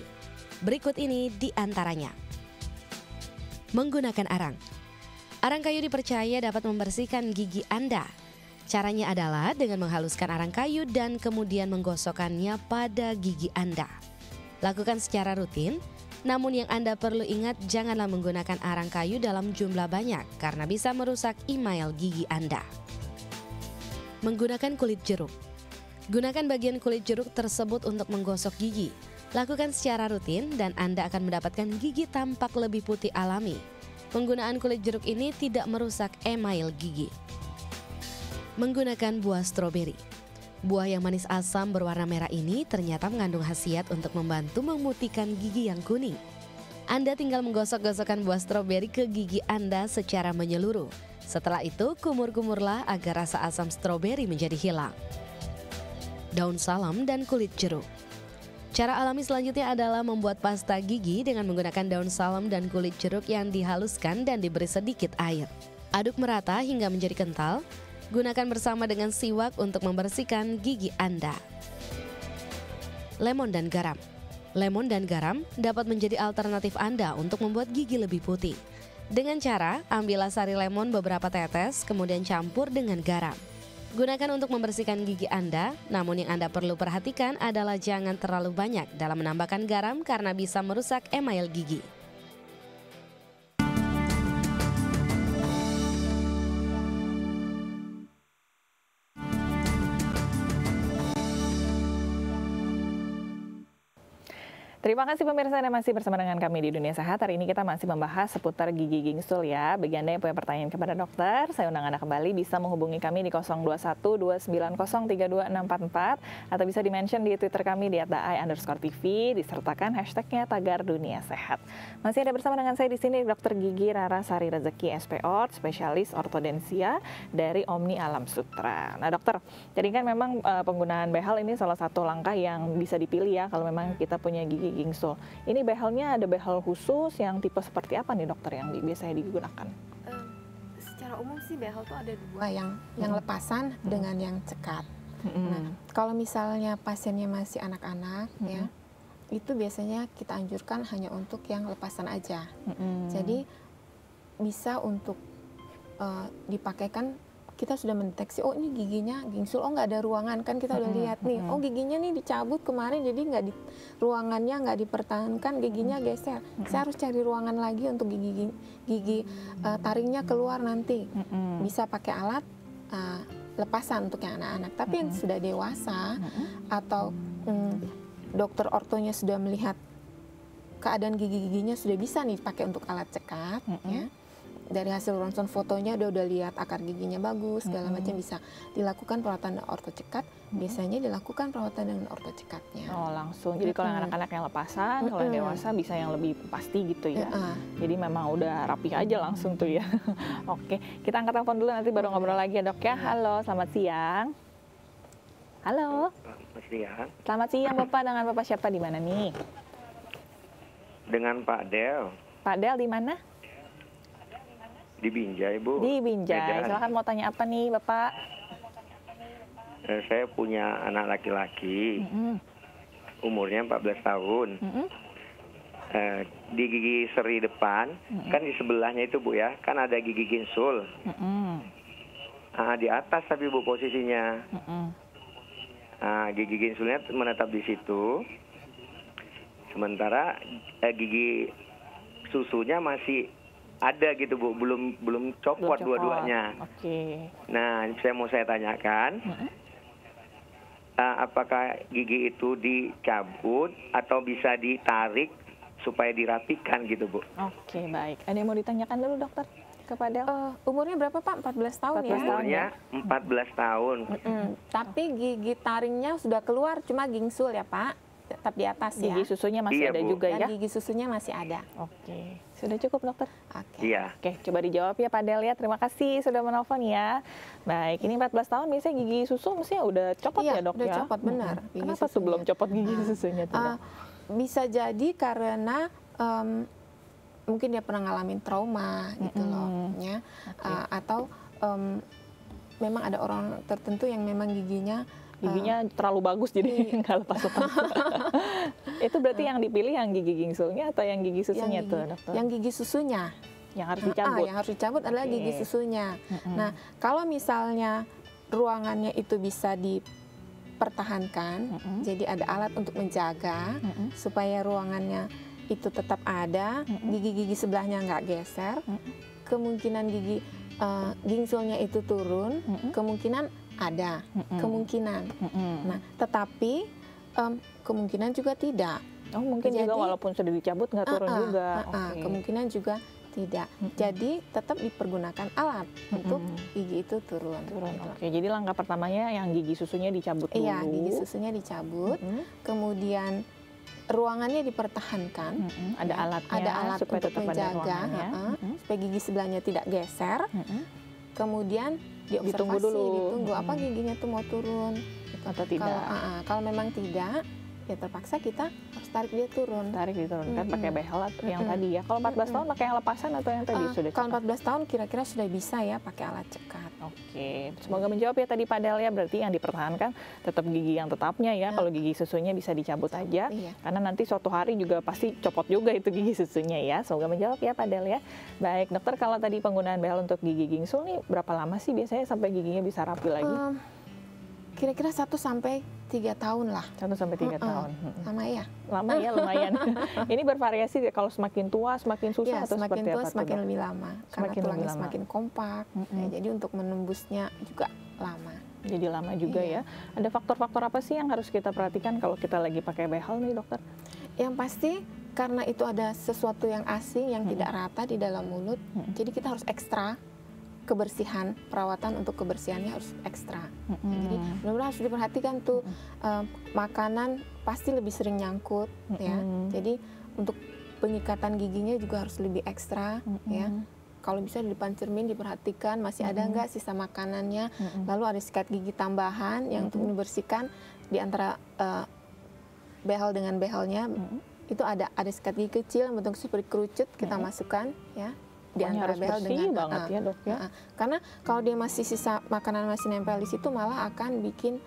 Speaker 2: Berikut ini di antaranya. Menggunakan arang. Arang kayu dipercaya dapat membersihkan gigi Anda. Caranya adalah dengan menghaluskan arang kayu dan kemudian menggosokkannya pada gigi Anda. Lakukan secara rutin, namun yang Anda perlu ingat janganlah menggunakan arang kayu dalam jumlah banyak karena bisa merusak email gigi Anda. Menggunakan kulit jeruk. Gunakan bagian kulit jeruk tersebut untuk menggosok gigi. Lakukan secara rutin dan Anda akan mendapatkan gigi tampak lebih putih alami. Penggunaan kulit jeruk ini tidak merusak email gigi. Menggunakan buah stroberi. Buah yang manis asam berwarna merah ini ternyata mengandung khasiat untuk membantu memutihkan gigi yang kuning. Anda tinggal menggosok-gosokkan buah stroberi ke gigi Anda secara menyeluruh. Setelah itu, kumur-kumurlah agar rasa asam stroberi menjadi hilang. Daun salam dan kulit jeruk. Cara alami selanjutnya adalah membuat pasta gigi dengan menggunakan daun salam dan kulit jeruk yang dihaluskan dan diberi sedikit air. Aduk merata hingga menjadi kental. Gunakan bersama dengan siwak untuk membersihkan gigi Anda. Lemon dan garam. Lemon dan garam dapat menjadi alternatif Anda untuk membuat gigi lebih putih. Dengan cara, ambillah sari lemon beberapa tetes, kemudian campur dengan garam. Gunakan untuk membersihkan gigi Anda, namun yang Anda perlu perhatikan adalah jangan terlalu banyak dalam menambahkan garam karena bisa merusak email gigi.
Speaker 1: Terima kasih pemirsa Anda masih bersama dengan kami di Dunia Sehat. Hari ini kita masih membahas seputar gigi gingsul ya. Bagi Anda yang punya pertanyaan kepada dokter, saya undang Anda kembali bisa menghubungi kami di 021-290-32644 atau bisa di-mention di Twitter kami di @ai_tv disertakan hashtagnya Tagar Dunia Sehat. Masih ada bersama dengan saya di sini Dr. Gigi Rara Sari Rezeki SP-Ort, spesialis ortodensia dari Omni Alam Sutra. Nah dokter, jadi kan memang penggunaan behel ini salah satu langkah yang bisa dipilih ya kalau memang kita punya gigi gingsul. Ini behelnya ada behel khusus yang tipe seperti apa nih dokter yang biasanya digunakan?
Speaker 3: Secara umum sih behel tuh ada dua, yang lepasan dengan yang cekat. Nah, kalau misalnya pasiennya masih anak-anak ya, itu biasanya kita anjurkan hanya untuk yang lepasan aja. Jadi bisa untuk dipakaikan. Kita sudah mendeteksi, oh ini giginya gingsul, oh nggak ada ruangan, kan kita udah lihat nih, oh giginya nih dicabut kemarin jadi ruangannya nggak dipertahankan, giginya geser. Saya harus cari ruangan lagi untuk gigi taringnya keluar nanti. Bisa pakai alat lepasan untuk yang anak-anak, tapi yang sudah dewasa atau dokter ortonya sudah melihat keadaan gigi-giginya sudah bisa nih pakai untuk alat cekat ya. Dari hasil ronsen fotonya udah lihat akar giginya bagus, segala macam, bisa dilakukan perawatan orto cekat. Biasanya dilakukan perawatan dengan orto cekatnya.
Speaker 1: Oh langsung. Jadi kalau anak-anak yang lepasan, kalau yang dewasa bisa yang lebih pasti gitu ya. Jadi memang udah rapih aja langsung tuh ya. Oke, kita angkat telepon dulu nanti baru ngobrol lagi ya dok ya. Halo, selamat siang. Halo.
Speaker 5: Selamat siang.
Speaker 1: Selamat siang Bapak, dengan Bapak siapa di mana nih?
Speaker 5: Dengan Pak Del.
Speaker 1: Pak Del di mana?
Speaker 5: Di Binjai, Bu.
Speaker 1: Di Binjai.
Speaker 5: Medan.
Speaker 1: Silakan mau tanya apa nih, Bapak?
Speaker 5: Saya punya anak laki-laki. umurnya 14 tahun. Di gigi seri depan, kan di sebelahnya itu Bu ya, kan ada gigi ginsul. Di atas tapi Bu posisinya. Gigi ginsulnya menetap di situ. Sementara gigi susunya masih ada gitu Bu, belum copot dua-duanya.
Speaker 1: Oke.
Speaker 5: Nah, saya tanyakan, apakah gigi itu dicabut atau bisa ditarik supaya dirapikan gitu Bu?
Speaker 1: Oke, baik. Ada yang mau ditanyakan dulu dokter kepada?
Speaker 3: Umurnya berapa Pak? 14 tahun
Speaker 1: 14
Speaker 3: ya?
Speaker 1: tahun.
Speaker 5: Umurnya 14 tahun.
Speaker 3: Tapi gigi taringnya sudah keluar, cuma gingsul ya Pak, tetap di atas ya.
Speaker 1: Gigi susunya masih
Speaker 5: Iya,
Speaker 1: ada
Speaker 5: Bu.
Speaker 1: juga
Speaker 3: Dan
Speaker 1: ya?
Speaker 3: gigi susunya masih ada.
Speaker 1: Oke, sudah cukup dokter?
Speaker 3: Oke.
Speaker 5: Iya.
Speaker 1: Oke, coba dijawab ya Pak Delia. Terima kasih sudah menelpon ya. Baik, ini 14 tahun biasanya gigi susu mestinya udah copot
Speaker 3: Iya,
Speaker 1: ya dok
Speaker 3: udah
Speaker 1: ya?
Speaker 3: copot, benar, gigi
Speaker 1: Kenapa tuh
Speaker 3: susunya.
Speaker 1: belum copot gigi susunya tuh dok?
Speaker 3: Bisa jadi karena mungkin dia pernah ngalamin trauma gitu loh, ya. Atau memang ada orang tertentu yang memang giginya
Speaker 1: Terlalu bagus jadi nggak lepas-lepas. Itu berarti yang dipilih yang gigi gingsulnya atau yang gigi susunya tuh dokter?
Speaker 3: yang gigi susunya.
Speaker 1: Yang harus dicabut?
Speaker 3: Yang harus dicabut adalah
Speaker 1: Oke.
Speaker 3: gigi susunya. Nah, kalau misalnya ruangannya itu bisa dipertahankan, jadi ada alat untuk menjaga supaya ruangannya itu tetap ada, gigi-gigi sebelahnya nggak geser, kemungkinan gigi gingsulnya itu turun, kemungkinan ada, kemungkinan. Nah, tetapi kemungkinan juga tidak.
Speaker 1: Oh, mungkin juga
Speaker 3: Jadi-
Speaker 1: walaupun sudah dicabut nggak turun juga. Oke.
Speaker 3: Kemungkinan juga tidak. Jadi tetap dipergunakan alat untuk gigi itu turun. Gitu.
Speaker 1: Oke, jadi langkah pertamanya yang gigi susunya dicabut dulu.
Speaker 3: Iya, gigi susunya dicabut, kemudian ruangannya dipertahankan.
Speaker 1: Ada
Speaker 3: ya.
Speaker 1: alatnya
Speaker 3: Ada alat
Speaker 1: supaya
Speaker 3: untuk
Speaker 1: tetap ada
Speaker 3: menjaga,
Speaker 1: ruangannya.
Speaker 3: supaya gigi sebelahnya tidak geser. Kemudian diobservasi,
Speaker 1: Ditunggu dulu.
Speaker 3: ditunggu apa giginya tuh mau turun.
Speaker 1: Atau tidak.
Speaker 3: Kalau memang tidak, ya terpaksa kita harus tarik dia turun.
Speaker 1: Tarik diturunkan pakai behel atau yang tadi ya. Kalau 14 tahun pakai yang lepasan atau yang tadi sudah
Speaker 3: Kalau
Speaker 1: cepat?
Speaker 3: 14 tahun kira-kira sudah bisa ya pakai alat cekat.
Speaker 1: Oke, semoga menjawab ya tadi Pak Delia. Berarti yang dipertahankan tetap gigi yang tetapnya ya. Kalau gigi susunya bisa dicabut aja.
Speaker 3: Iya.
Speaker 1: Karena nanti suatu hari juga pasti copot juga itu gigi susunya ya. Semoga menjawab ya Pak Delia. Baik dokter, kalau tadi penggunaan behel untuk gigi gingsul nih berapa lama sih biasanya sampai giginya bisa rapi lagi?
Speaker 3: Kira-kira 1-3 tahun lah.
Speaker 1: 1-3 tahun.
Speaker 3: Sama ya?
Speaker 1: Lama ya, lumayan. Ini bervariasi kalau semakin tua semakin susah
Speaker 3: Ya,
Speaker 1: atau
Speaker 3: semakin
Speaker 1: seperti
Speaker 3: tua
Speaker 1: apa tuh,
Speaker 3: semakin
Speaker 1: Dok?
Speaker 3: lebih lama. Karena
Speaker 1: Semakin lebih
Speaker 3: tulangnya
Speaker 1: lama.
Speaker 3: semakin kompak. Ya, jadi untuk menembusnya juga lama.
Speaker 1: Jadi lama juga
Speaker 3: Iya.
Speaker 1: ya. Ada faktor-faktor apa sih yang harus kita perhatikan kalau kita lagi pakai behel nih dokter?
Speaker 3: Yang pasti karena itu ada sesuatu yang asing yang tidak rata di dalam mulut, jadi kita harus ekstra kebersihan, perawatan untuk kebersihannya harus ekstra. Jadi benar-benar harus diperhatikan tuh makanan pasti lebih sering nyangkut ya. Jadi untuk penyikatan giginya juga harus lebih ekstra ya. Kalau bisa di depan cermin diperhatikan masih ada nggak sisa makanannya. Lalu ada sikat gigi tambahan yang untuk membersihkan di antara behel dengan behelnya. Itu ada sikat gigi kecil yang bentuk seperti kerucut kita masukkan ya. Di
Speaker 1: Pokoknya
Speaker 3: antara
Speaker 1: harus
Speaker 3: behel
Speaker 1: bersih
Speaker 3: dengan
Speaker 1: banget ya dok ya.
Speaker 3: karena kalau dia masih sisa makanan masih nempel di situ malah akan bikin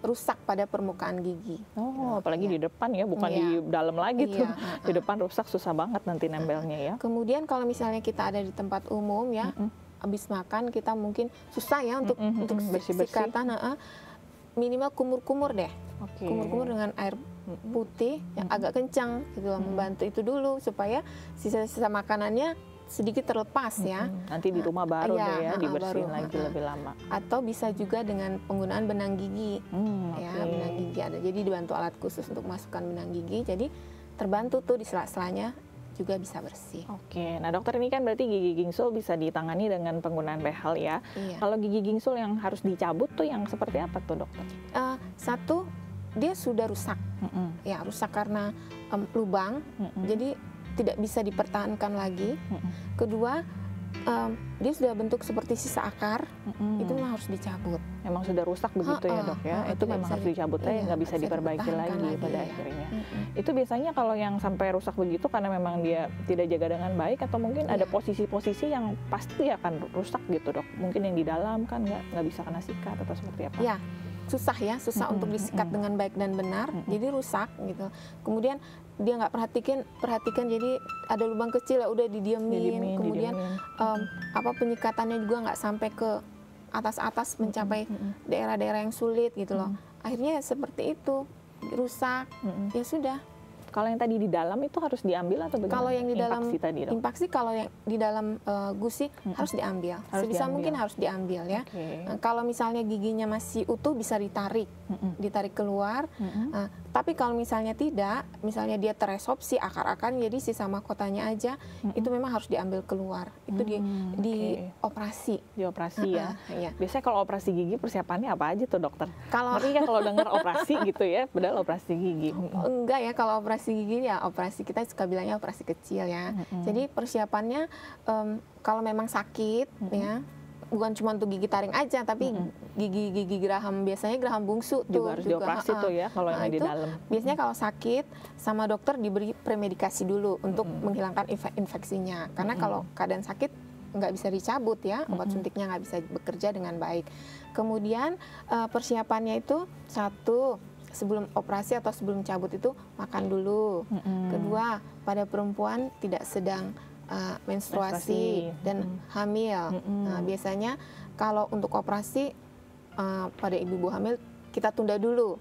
Speaker 3: rusak pada permukaan gigi.
Speaker 1: Oh, apalagi di depan ya, bukan di dalam lagi tuh. Di depan rusak susah banget nanti nempelnya ya.
Speaker 3: Kemudian kalau misalnya kita ada di tempat umum ya, habis makan kita mungkin susah ya untuk
Speaker 1: bersih-bersih.
Speaker 3: sikatan, minimal kumur-kumur deh.
Speaker 1: Oke.
Speaker 3: Kumur-kumur dengan air putih yang agak kencang gitu, membantu itu dulu supaya sisa-sisa makanannya sedikit terlepas ya.
Speaker 1: Nanti di rumah baru
Speaker 3: Iya,
Speaker 1: deh ya, dibersihin
Speaker 3: baru,
Speaker 1: lagi lebih lama.
Speaker 3: Atau bisa juga dengan penggunaan benang gigi. Ya,
Speaker 1: Oke.
Speaker 3: benang gigi ada. Jadi dibantu alat khusus untuk masukkan benang gigi. Jadi terbantu tuh di sela-selanya juga bisa bersih.
Speaker 1: Oke, nah dokter ini kan berarti gigi gingsul bisa ditangani dengan penggunaan behel ya.
Speaker 3: Iya.
Speaker 1: Kalau gigi gingsul yang harus dicabut tuh yang seperti apa tuh dokter?
Speaker 3: Satu, dia sudah rusak. Ya, rusak karena lubang. Jadi tidak bisa dipertahankan lagi. Kedua, dia sudah bentuk seperti sisa akar. Itu memang harus dicabut.
Speaker 1: Memang sudah rusak begitu ya dok ya? Itu
Speaker 3: tidak
Speaker 1: memang
Speaker 3: bisa
Speaker 1: harus dicabut aja,
Speaker 3: iya,
Speaker 1: nggak bisa
Speaker 3: nggak bisa
Speaker 1: diperbaiki
Speaker 3: dipertahankan
Speaker 1: lagi
Speaker 3: lagi,
Speaker 1: pada
Speaker 3: ya.
Speaker 1: akhirnya. Itu biasanya kalau yang sampai rusak begitu karena memang dia tidak jaga dengan baik atau mungkin ada posisi-posisi yang pasti akan rusak gitu dok? Mungkin yang di dalam kan nggak bisa kena sikat atau seperti apa?
Speaker 3: Ya, susah ya, susah untuk disikat dengan baik dan benar, jadi rusak gitu. Kemudian dia nggak perhatikan, jadi ada lubang kecil ya udah didiemin. Kemudian penyikatannya juga nggak sampai ke atas mencapai daerah-daerah yang sulit gitu loh. Akhirnya seperti itu, rusak. Ya sudah.
Speaker 1: Kalau yang tadi di dalam itu harus diambil atau bagaimana?
Speaker 3: Kalau yang di dalam
Speaker 1: impaksi tadi, dok?
Speaker 3: impaksi, kalau yang di dalam gusi harus diambil. Sebisa mungkin harus diambil ya. Kalau misalnya giginya masih utuh bisa ditarik keluar. Tapi kalau misalnya tidak, misalnya dia teresorpsi akar-akarnya, jadi sisa mahkotanya aja, itu memang harus diambil keluar. Itu dioperasi.
Speaker 1: Dioperasi ya.
Speaker 3: Iya.
Speaker 1: Biasanya kalau operasi gigi persiapannya apa aja tuh, dokter?
Speaker 3: Kalau
Speaker 1: Tapi kan kalau dengar operasi gitu ya, padahal operasi gigi.
Speaker 3: enggak ya, kalau operasi gigi ya operasi, kita suka bilangnya operasi kecil ya. Jadi persiapannya kalau memang sakit ya, bukan cuma untuk gigi taring aja, tapi gigi geraham, biasanya geraham bungsu
Speaker 1: juga harus dioperasi tuh ya kalau yang di dalam.
Speaker 3: Biasanya kalau sakit sama dokter diberi premedikasi dulu untuk menghilangkan infeksinya. Karena kalau keadaan sakit nggak bisa dicabut ya, obat suntiknya nggak bisa bekerja dengan baik. Kemudian persiapannya itu satu, sebelum operasi atau sebelum cabut itu makan dulu. Kedua, pada perempuan tidak sedang menstruasi dan hamil. Nah, biasanya kalau untuk operasi pada ibu-ibu hamil kita tunda dulu.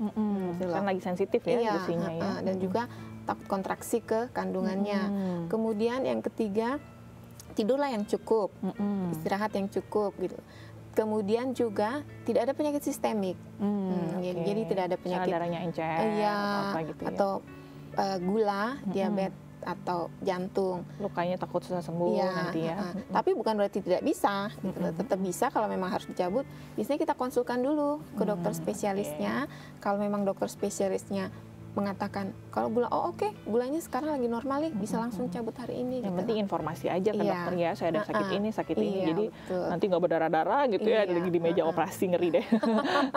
Speaker 1: Kan lagi sensitif ya gusinya ya.
Speaker 3: Dan juga takut kontraksi ke kandungannya. Kemudian yang ketiga, tidurlah yang cukup, istirahat yang cukup gitu. Kemudian juga tidak ada penyakit sistemik, jadi tidak ada penyakit
Speaker 1: darahnya encer, apa gitu ya.
Speaker 3: Atau gula, diabetes atau jantung.
Speaker 1: Lukanya takut susah sembuh nanti ya.
Speaker 3: Tapi bukan berarti tidak bisa, gitu. Tetap bisa kalau memang harus dicabut. Biasanya kita konsulkan dulu ke dokter spesialisnya. Kalau memang dokter spesialisnya mengatakan kalau gula gulanya sekarang lagi normal nih, bisa langsung cabut hari ini.
Speaker 1: Yang
Speaker 3: gitu.
Speaker 1: penting informasi aja ke dokter ya, saya ada sakit ini jadi
Speaker 3: betul.
Speaker 1: nanti nggak berdarah-darah gitu ya, lagi di meja operasi, ngeri deh.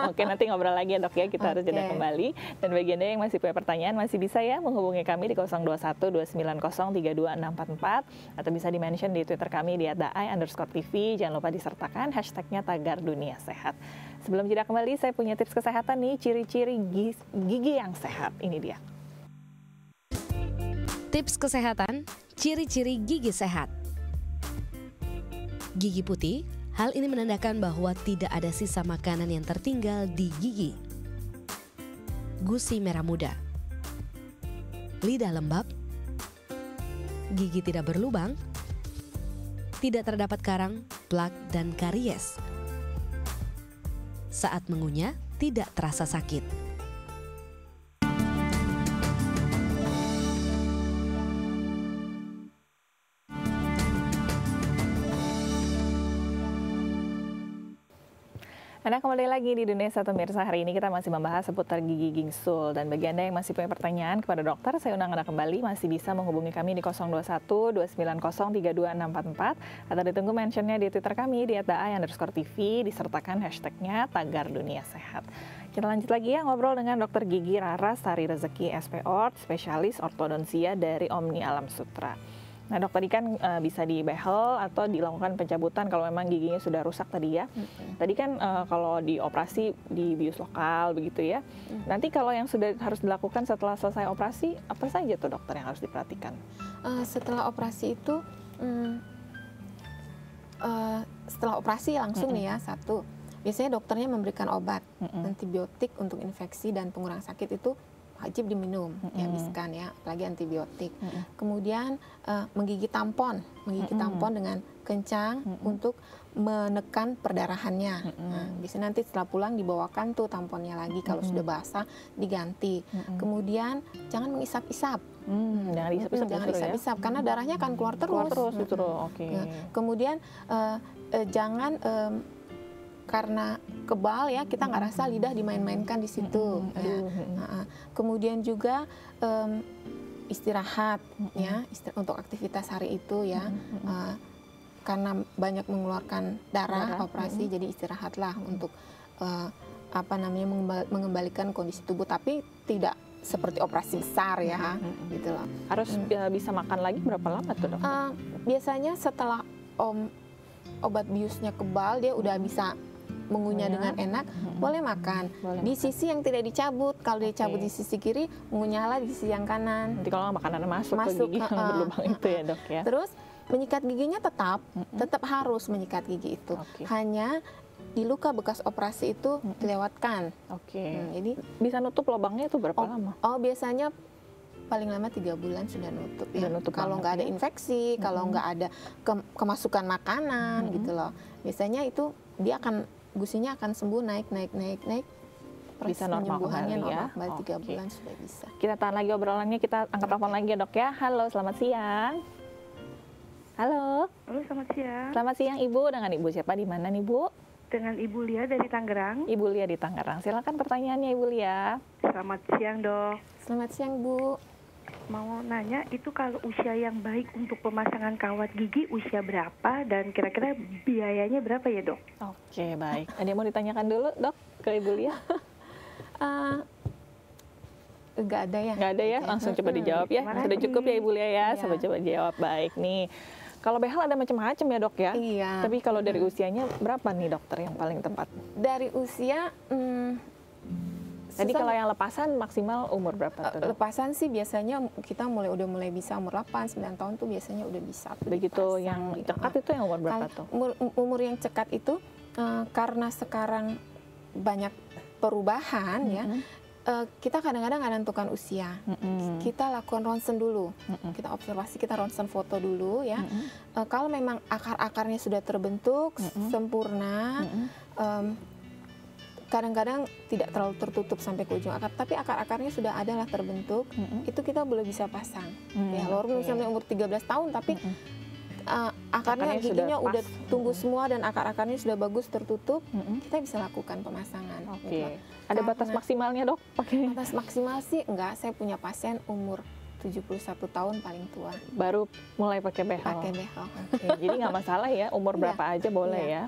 Speaker 1: Oke, nanti ngobrol lagi ya dok ya, kita harus jeda kembali. Dan bagi Anda yang masih punya pertanyaan, masih bisa ya menghubungi kami di 021 290 32644 atau bisa di-mention di Twitter kami di @ai_tv. Jangan lupa disertakan hashtagnya Tagar Dunia Sehat. Sebelum jeda kembali, saya punya tips kesehatan nih, ciri-ciri gigi yang sehat. Ini dia.
Speaker 2: Tips kesehatan, ciri-ciri gigi sehat. Gigi putih, hal ini menandakan bahwa tidak ada sisa makanan yang tertinggal di gigi. Gusi merah muda. Lidah lembab. Gigi tidak berlubang. Tidak terdapat karang, plak, dan karies. Saat mengunyah, tidak terasa sakit.
Speaker 1: Anda kembali lagi di Dunia Sehat Pemirsa. Hari ini kita masih membahas seputar gigi gingsul. Dan bagi Anda yang masih punya pertanyaan kepada dokter, saya undang Anda kembali masih bisa menghubungi kami di 021 290 32644 atau ditunggu mentionnya di Twitter kami di @ai_tv disertakan hashtagnya Tagar Dunia Sehat. Kita lanjut lagi ya ngobrol dengan Dr. Gigi Rara Sari Rezeki SP-Ort, spesialis ortodonsia dari Omni Alam Sutra. Nah dokter, ini kan bisa dibehel atau dilakukan pencabutan kalau memang giginya sudah rusak tadi ya. Tadi kan kalau dioperasi di bius lokal begitu ya. Nanti kalau yang sudah harus dilakukan setelah selesai operasi, apa saja tuh dokter yang harus diperhatikan?
Speaker 3: Setelah operasi itu, setelah operasi langsung nih ya, satu, biasanya dokternya memberikan obat antibiotik untuk infeksi dan pengurang sakit itu wajib diminum, dihabiskan ya, apalagi antibiotik. Kemudian menggigit tampon dengan kencang untuk menekan perdarahannya. Nah, biasanya nanti setelah pulang dibawakan tuh tamponnya lagi, kalau sudah basah diganti. Kemudian jangan mengisap-isap.
Speaker 1: Jangan isap-isap
Speaker 3: karena darahnya akan keluar terus. Kemudian jangan karena kebal ya, kita nggak rasa lidah dimain-mainkan di situ. Kemudian juga istirahat ya, untuk aktivitas hari itu ya, karena banyak mengeluarkan darah operasi, jadi istirahatlah untuk mengembalikan kondisi tubuh, tapi tidak seperti operasi besar ya, gitu loh.
Speaker 1: Harus bisa makan lagi berapa lama tuh dok?
Speaker 3: Biasanya setelah obat biusnya kebal, dia udah bisa mengunyah dengan enak, boleh makan. Di sisi yang tidak dicabut, kalau dicabut di sisi kiri, mengunyahlah di sisi yang kanan.
Speaker 1: Nanti kalau makanan masuk ke gigi yang berlubang itu ya dok ya.
Speaker 3: Terus menyikat giginya tetap harus menyikat gigi itu. Hanya di luka bekas operasi itu dilewatkan.
Speaker 1: Jadi bisa nutup lubangnya itu berapa lama?
Speaker 3: Oh, biasanya paling lama 3 bulan sudah nutup ya. Kalau nggak ada infeksi, kalau nggak ada kemasukan makanan gitu loh. Biasanya itu dia gusinya akan sembuh naik.
Speaker 1: Bisa normal kembali ya.
Speaker 3: Normal 3 bulan sudah bisa.
Speaker 1: Kita tahan lagi obrolannya, kita angkat telepon lagi ya dok ya. Halo, selamat siang. Halo.
Speaker 6: Halo, selamat siang.
Speaker 1: Selamat siang Ibu, dengan Ibu siapa di mana nih Bu?
Speaker 6: Dengan Ibu Lia dari Tangerang.
Speaker 1: Ibu Lia di Tangerang. Silakan pertanyaannya Ibu Lia.
Speaker 6: Selamat siang dok.
Speaker 3: Selamat siang Bu.
Speaker 6: Mau nanya, itu kalau usia yang baik untuk pemasangan kawat gigi usia berapa dan kira-kira biayanya berapa ya dok?
Speaker 1: Oke, baik. Ada yang mau ditanyakan dulu dok ke Ibu Lia?
Speaker 3: Nggak ada ya?
Speaker 1: Nggak ada ya? Langsung coba dijawab ya. Sudah cukup ya Ibu Lia ya? Coba jawab. Baik nih. Kalau behel ada macam-macam ya dok ya?
Speaker 3: Iya.
Speaker 1: Tapi kalau dari usianya berapa nih dokter yang paling tepat?
Speaker 3: Dari usia...
Speaker 1: Jadi kalau yang lepasan maksimal umur berapa tuh?
Speaker 3: Lepasan sih biasanya kita udah mulai bisa umur 8-9 tahun tuh biasanya udah bisa.
Speaker 1: Begitu yang cekat itu yang umur berapa tuh?
Speaker 3: Umur yang cekat itu karena sekarang banyak perubahan ya. Kita kadang-kadang nggak menentukan usia. Kita lakukan ronsen dulu. Kita observasi, kita ronsen foto dulu ya. Kalau memang akar-akarnya sudah terbentuk sempurna, kadang-kadang tidak terlalu tertutup sampai ke ujung akar, tapi akar-akarnya sudah adalah terbentuk, itu kita boleh bisa pasang. Ya, walaupun sampai umur 13 tahun, tapi akarnya giginya udah tumbuh semua dan akar-akarnya sudah bagus tertutup, kita bisa lakukan pemasangan. Gitu.
Speaker 1: Ada batas maksimalnya dok?
Speaker 3: Batas maksimal sih enggak, saya punya pasien umur 71 tahun paling tua.
Speaker 1: Baru mulai pakai behel?
Speaker 3: Pakai behel.
Speaker 1: Jadi nggak masalah ya, umur berapa aja boleh ya?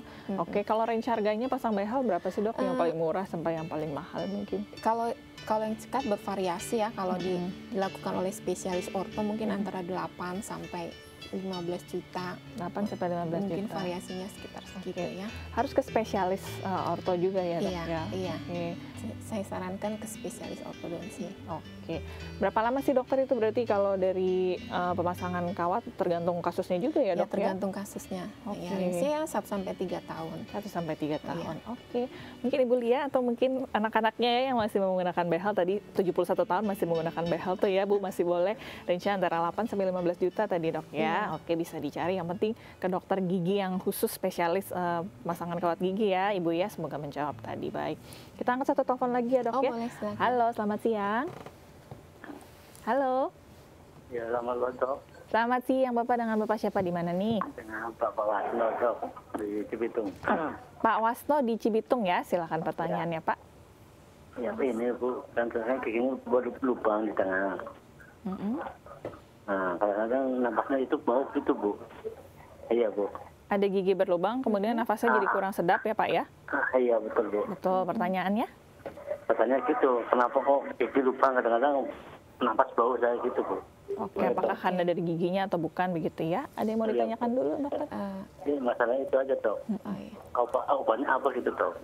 Speaker 1: Kalau range harganya pasang behel berapa sih dok? Yang paling murah sampai yang paling mahal mungkin?
Speaker 3: Kalau yang cekat bervariasi ya, kalau dilakukan oleh spesialis orto mungkin antara 8 sampai 15 juta.
Speaker 1: 8 sampai 15 juta.
Speaker 3: Mungkin variasinya sekitar segitu ya.
Speaker 1: Harus ke spesialis orto juga ya dok?
Speaker 3: Iya. Saya sarankan ke spesialis ortodonsi.
Speaker 1: Berapa lama sih dokter itu berarti kalau dari pemasangan kawat? Tergantung kasusnya juga ya dok?
Speaker 3: Tergantung kasusnya. Saya 1 sampai 3 tahun.
Speaker 1: 1 sampai 3 tahun. Mungkin Ibu Lia atau mungkin anak-anaknya yang masih menggunakan behel tadi 71 tahun masih menggunakan behel tuh ya Bu, masih boleh range antara 8 sampai 15 juta tadi dok ya. Bisa dicari, yang penting ke dokter gigi yang khusus spesialis pemasangan kawat gigi ya Ibu ya. Semoga menjawab tadi. Baik, kita angkat satu telepon lagi ya dok ya.
Speaker 3: Boleh, silakan.
Speaker 1: Halo, selamat siang. Halo.
Speaker 7: Ya, selamat malam dok.
Speaker 1: Selamat siang Bapak, dengan Bapak siapa di mana nih?
Speaker 7: Dengan Bapak Wasno dok di Cibitung.
Speaker 1: Pak Wasno di Cibitung ya, silakan pertanyaannya Pak.
Speaker 7: Ya ini Bu, dan saya giginya baru lubang di tengah. Nah, kadang-kadang nampaknya itu bau gitu Bu. Iya Bu.
Speaker 1: Ada gigi berlubang, kemudian nafasnya jadi kurang sedap ya Pak ya?
Speaker 7: Iya betul Bu.
Speaker 1: Betul, pertanyaannya?
Speaker 7: Katanya gitu, kenapa kok gigi lubang kadang-kadang napas bau saya gitu Bu.
Speaker 1: Apakah karena dari giginya atau bukan begitu ya? Ada yang mau ditanyakan dulu dokter?
Speaker 7: Ini masalahnya itu aja dok. Obatnya apa gitu dok?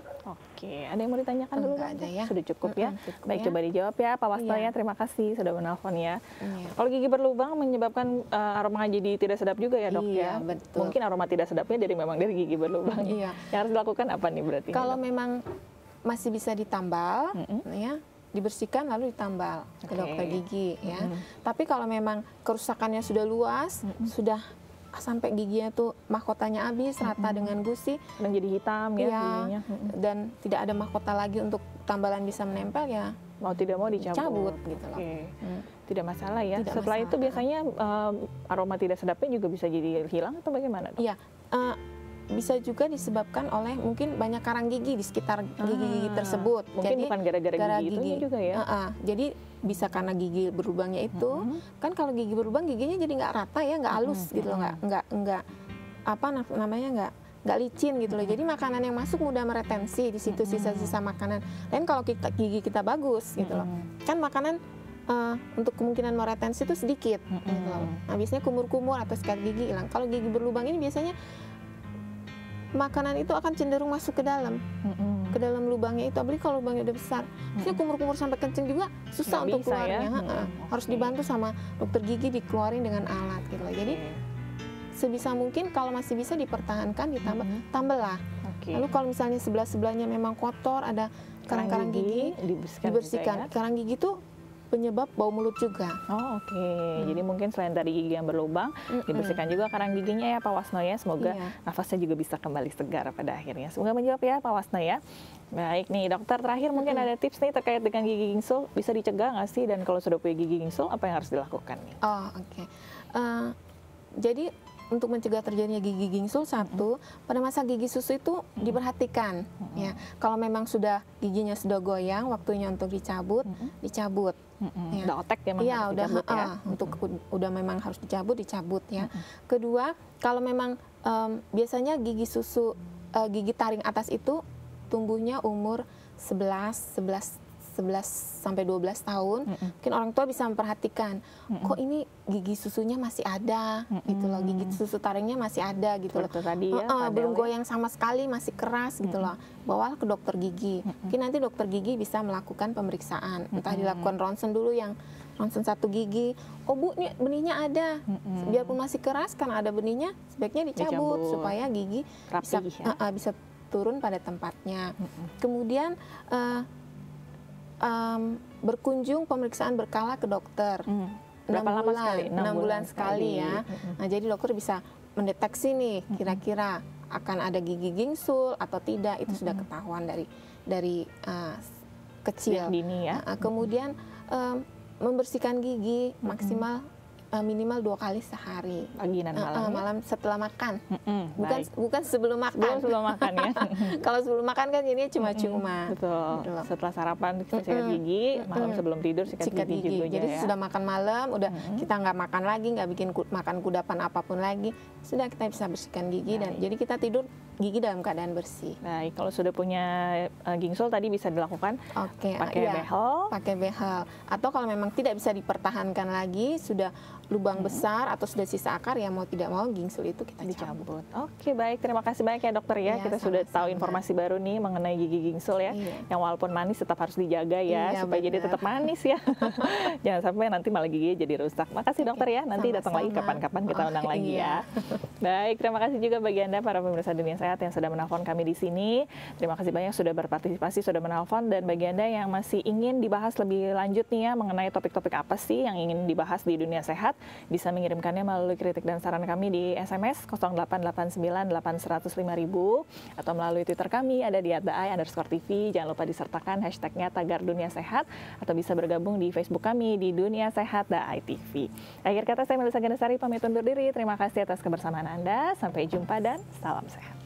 Speaker 1: Ada yang mau ditanyakan dulu?
Speaker 3: Ada ya.
Speaker 1: Sudah cukup ya? Baik, coba dijawab ya Pak Wasno ya. Terima kasih sudah menelpon ya. Kalau gigi berlubang menyebabkan aroma jadi tidak sedap juga ya dok ya?
Speaker 3: Betul.
Speaker 1: Mungkin aroma tidak sedapnya memang dari gigi berlubang. Yang harus dilakukan apa nih berarti?
Speaker 3: Kalau memang masih bisa ditambal, ya dibersihkan lalu ditambal ke dokter gigi ya. Tapi kalau memang kerusakannya sudah luas, sudah sampai giginya tuh mahkotanya habis rata dengan gusi
Speaker 1: dan jadi hitam ya giginya.
Speaker 3: Dan tidak ada mahkota lagi untuk tambalan bisa menempel ya,
Speaker 1: mau tidak mau dicabut
Speaker 3: gitu loh.
Speaker 1: Tidak masalah ya.
Speaker 3: Tidak
Speaker 1: Setelah
Speaker 3: masalah.
Speaker 1: itu biasanya aroma tidak sedapnya juga bisa jadi hilang atau bagaimana dok?
Speaker 3: Iya, bisa juga disebabkan oleh mungkin banyak karang gigi di sekitar gigi-gigi tersebut.
Speaker 1: Mungkin
Speaker 3: jadi,
Speaker 1: bukan gara-gara gigi itu juga ya?
Speaker 3: Jadi bisa karena gigi berlubangnya itu, kan kalau gigi berlubang giginya jadi nggak rata ya, nggak halus gitu loh, nggak apa namanya nggak licin gitu loh. Jadi makanan yang masuk mudah meretensi di situ sisa-sisa makanan. Dan kalau gigi kita bagus gitu loh, kan makanan untuk kemungkinan meretensi itu sedikit gitu loh. Nah, biasanya kumur-kumur atau sikat gigi hilang. Kalau gigi berlubang ini biasanya makanan itu akan cenderung masuk ke dalam lubangnya itu, apalagi kalau lubangnya udah besar. Maksudnya kumur-kumur sampai kencing juga susah untuk keluarnya. Harus dibantu sama dokter gigi dikeluarin dengan alat gitu loh. Jadi sebisa mungkin kalau masih bisa dipertahankan tambahlah. Lalu kalau misalnya sebelahnya memang kotor, ada karang-karang gigi, dibersihkan. Karang gigi itu penyebab bau mulut juga.
Speaker 1: Jadi mungkin selain dari gigi yang berlubang, dibersihkan juga karang giginya ya Pak Wasno ya. Semoga nafasnya juga bisa kembali segar pada akhirnya. Semoga menjawab ya Pak Wasno ya. Baik nih dokter, terakhir mungkin ada tips nih terkait dengan gigi gingsul, bisa dicegah nggak sih? Dan kalau sudah punya gigi gingsul, apa yang harus dilakukan nih?
Speaker 3: Jadi untuk mencegah terjadinya gigi gingsul, satu, pada masa gigi susu itu diperhatikan ya. Kalau memang sudah giginya sudah goyang, waktunya untuk dicabut. Ya.
Speaker 1: Udah otek ya,
Speaker 3: iya, udah dicabut, ya. Untuk udah memang harus dicabut ya. Kedua, kalau memang biasanya gigi susu, gigi taring atas itu tumbuhnya umur 11 sampai 12 tahun, mungkin orang tua bisa memperhatikan, kok ini gigi susunya masih ada, gitu loh, gigi susu taringnya masih ada, gitu loh.
Speaker 1: Tadi ya,
Speaker 3: belum goyang sama sekali, masih keras, gitu loh. Bawalah ke dokter gigi. Mungkin nanti dokter gigi bisa melakukan pemeriksaan, entah dilakukan ronsen dulu, yang ronsen satu gigi. Oh Bu, ini benihnya ada. Biarpun masih keras, karena ada benihnya, sebaiknya dicabut supaya gigi
Speaker 1: rapi,
Speaker 3: bisa turun pada tempatnya. Kemudian berkunjung pemeriksaan berkala ke dokter. 6 bulan sekali ya. Nah, jadi dokter bisa mendeteksi nih kira-kira akan ada gigi gingsul atau tidak, itu sudah ketahuan dari kecil.
Speaker 1: Dini ya.
Speaker 3: Kemudian membersihkan gigi maksimal minimal 2 kali sehari.
Speaker 1: Pagi dan malam.
Speaker 3: Malam setelah makan. Bukan sebelum makan.
Speaker 1: Sebelum makan ya.
Speaker 3: Kalau sebelum makan kan jadinya cuma-cuma.
Speaker 1: Betul. Setelah sarapan kita sikat gigi, malam sebelum tidur sikat gigi juga.
Speaker 3: Jadi
Speaker 1: ya.
Speaker 3: sudah makan malam, udah kita nggak makan lagi, nggak bikin makan kudapan apapun lagi, sudah kita bisa bersihkan gigi dan jadi kita tidur gigi dalam keadaan bersih.
Speaker 1: Baik, kalau sudah punya gingsul tadi bisa dilakukan pakai behel.
Speaker 3: Pakai behel. Atau kalau memang tidak bisa dipertahankan lagi, sudah lubang besar atau sudah sisa akar, ya mau tidak mau gingsul itu kita cabut.
Speaker 1: Oke, baik, terima kasih banyak ya dokter ya. Kita sudah tahu informasi baru nih mengenai gigi gingsul ya. Yang walaupun manis tetap harus dijaga ya, supaya jadi tetap manis ya. Jangan sampai nanti malah giginya jadi rusak. Makasih dokter ya. Nanti datang lagi kapan-kapan kita undang lagi ya. Baik, terima kasih juga bagi Anda para pemirsa Dunia Sehat yang sudah menelpon kami di sini. Terima kasih banyak sudah berpartisipasi, sudah menelpon, dan bagi Anda yang masih ingin dibahas lebih lanjut nih ya mengenai topik-topik apa sih yang ingin dibahas di Dunia Sehat, bisa mengirimkannya melalui kritik dan saran kami di SMS 0889815000 atau melalui Twitter kami ada di @ai_tv. Jangan lupa disertakan hashtagnya Tagar Dunia Sehat, atau bisa bergabung di Facebook kami di Dunia Sehat @ai_tv. Akhir kata, saya Melisa Ganesari pamit undur diri. Terima kasih atas kebersamaan Anda. Sampai jumpa dan salam sehat.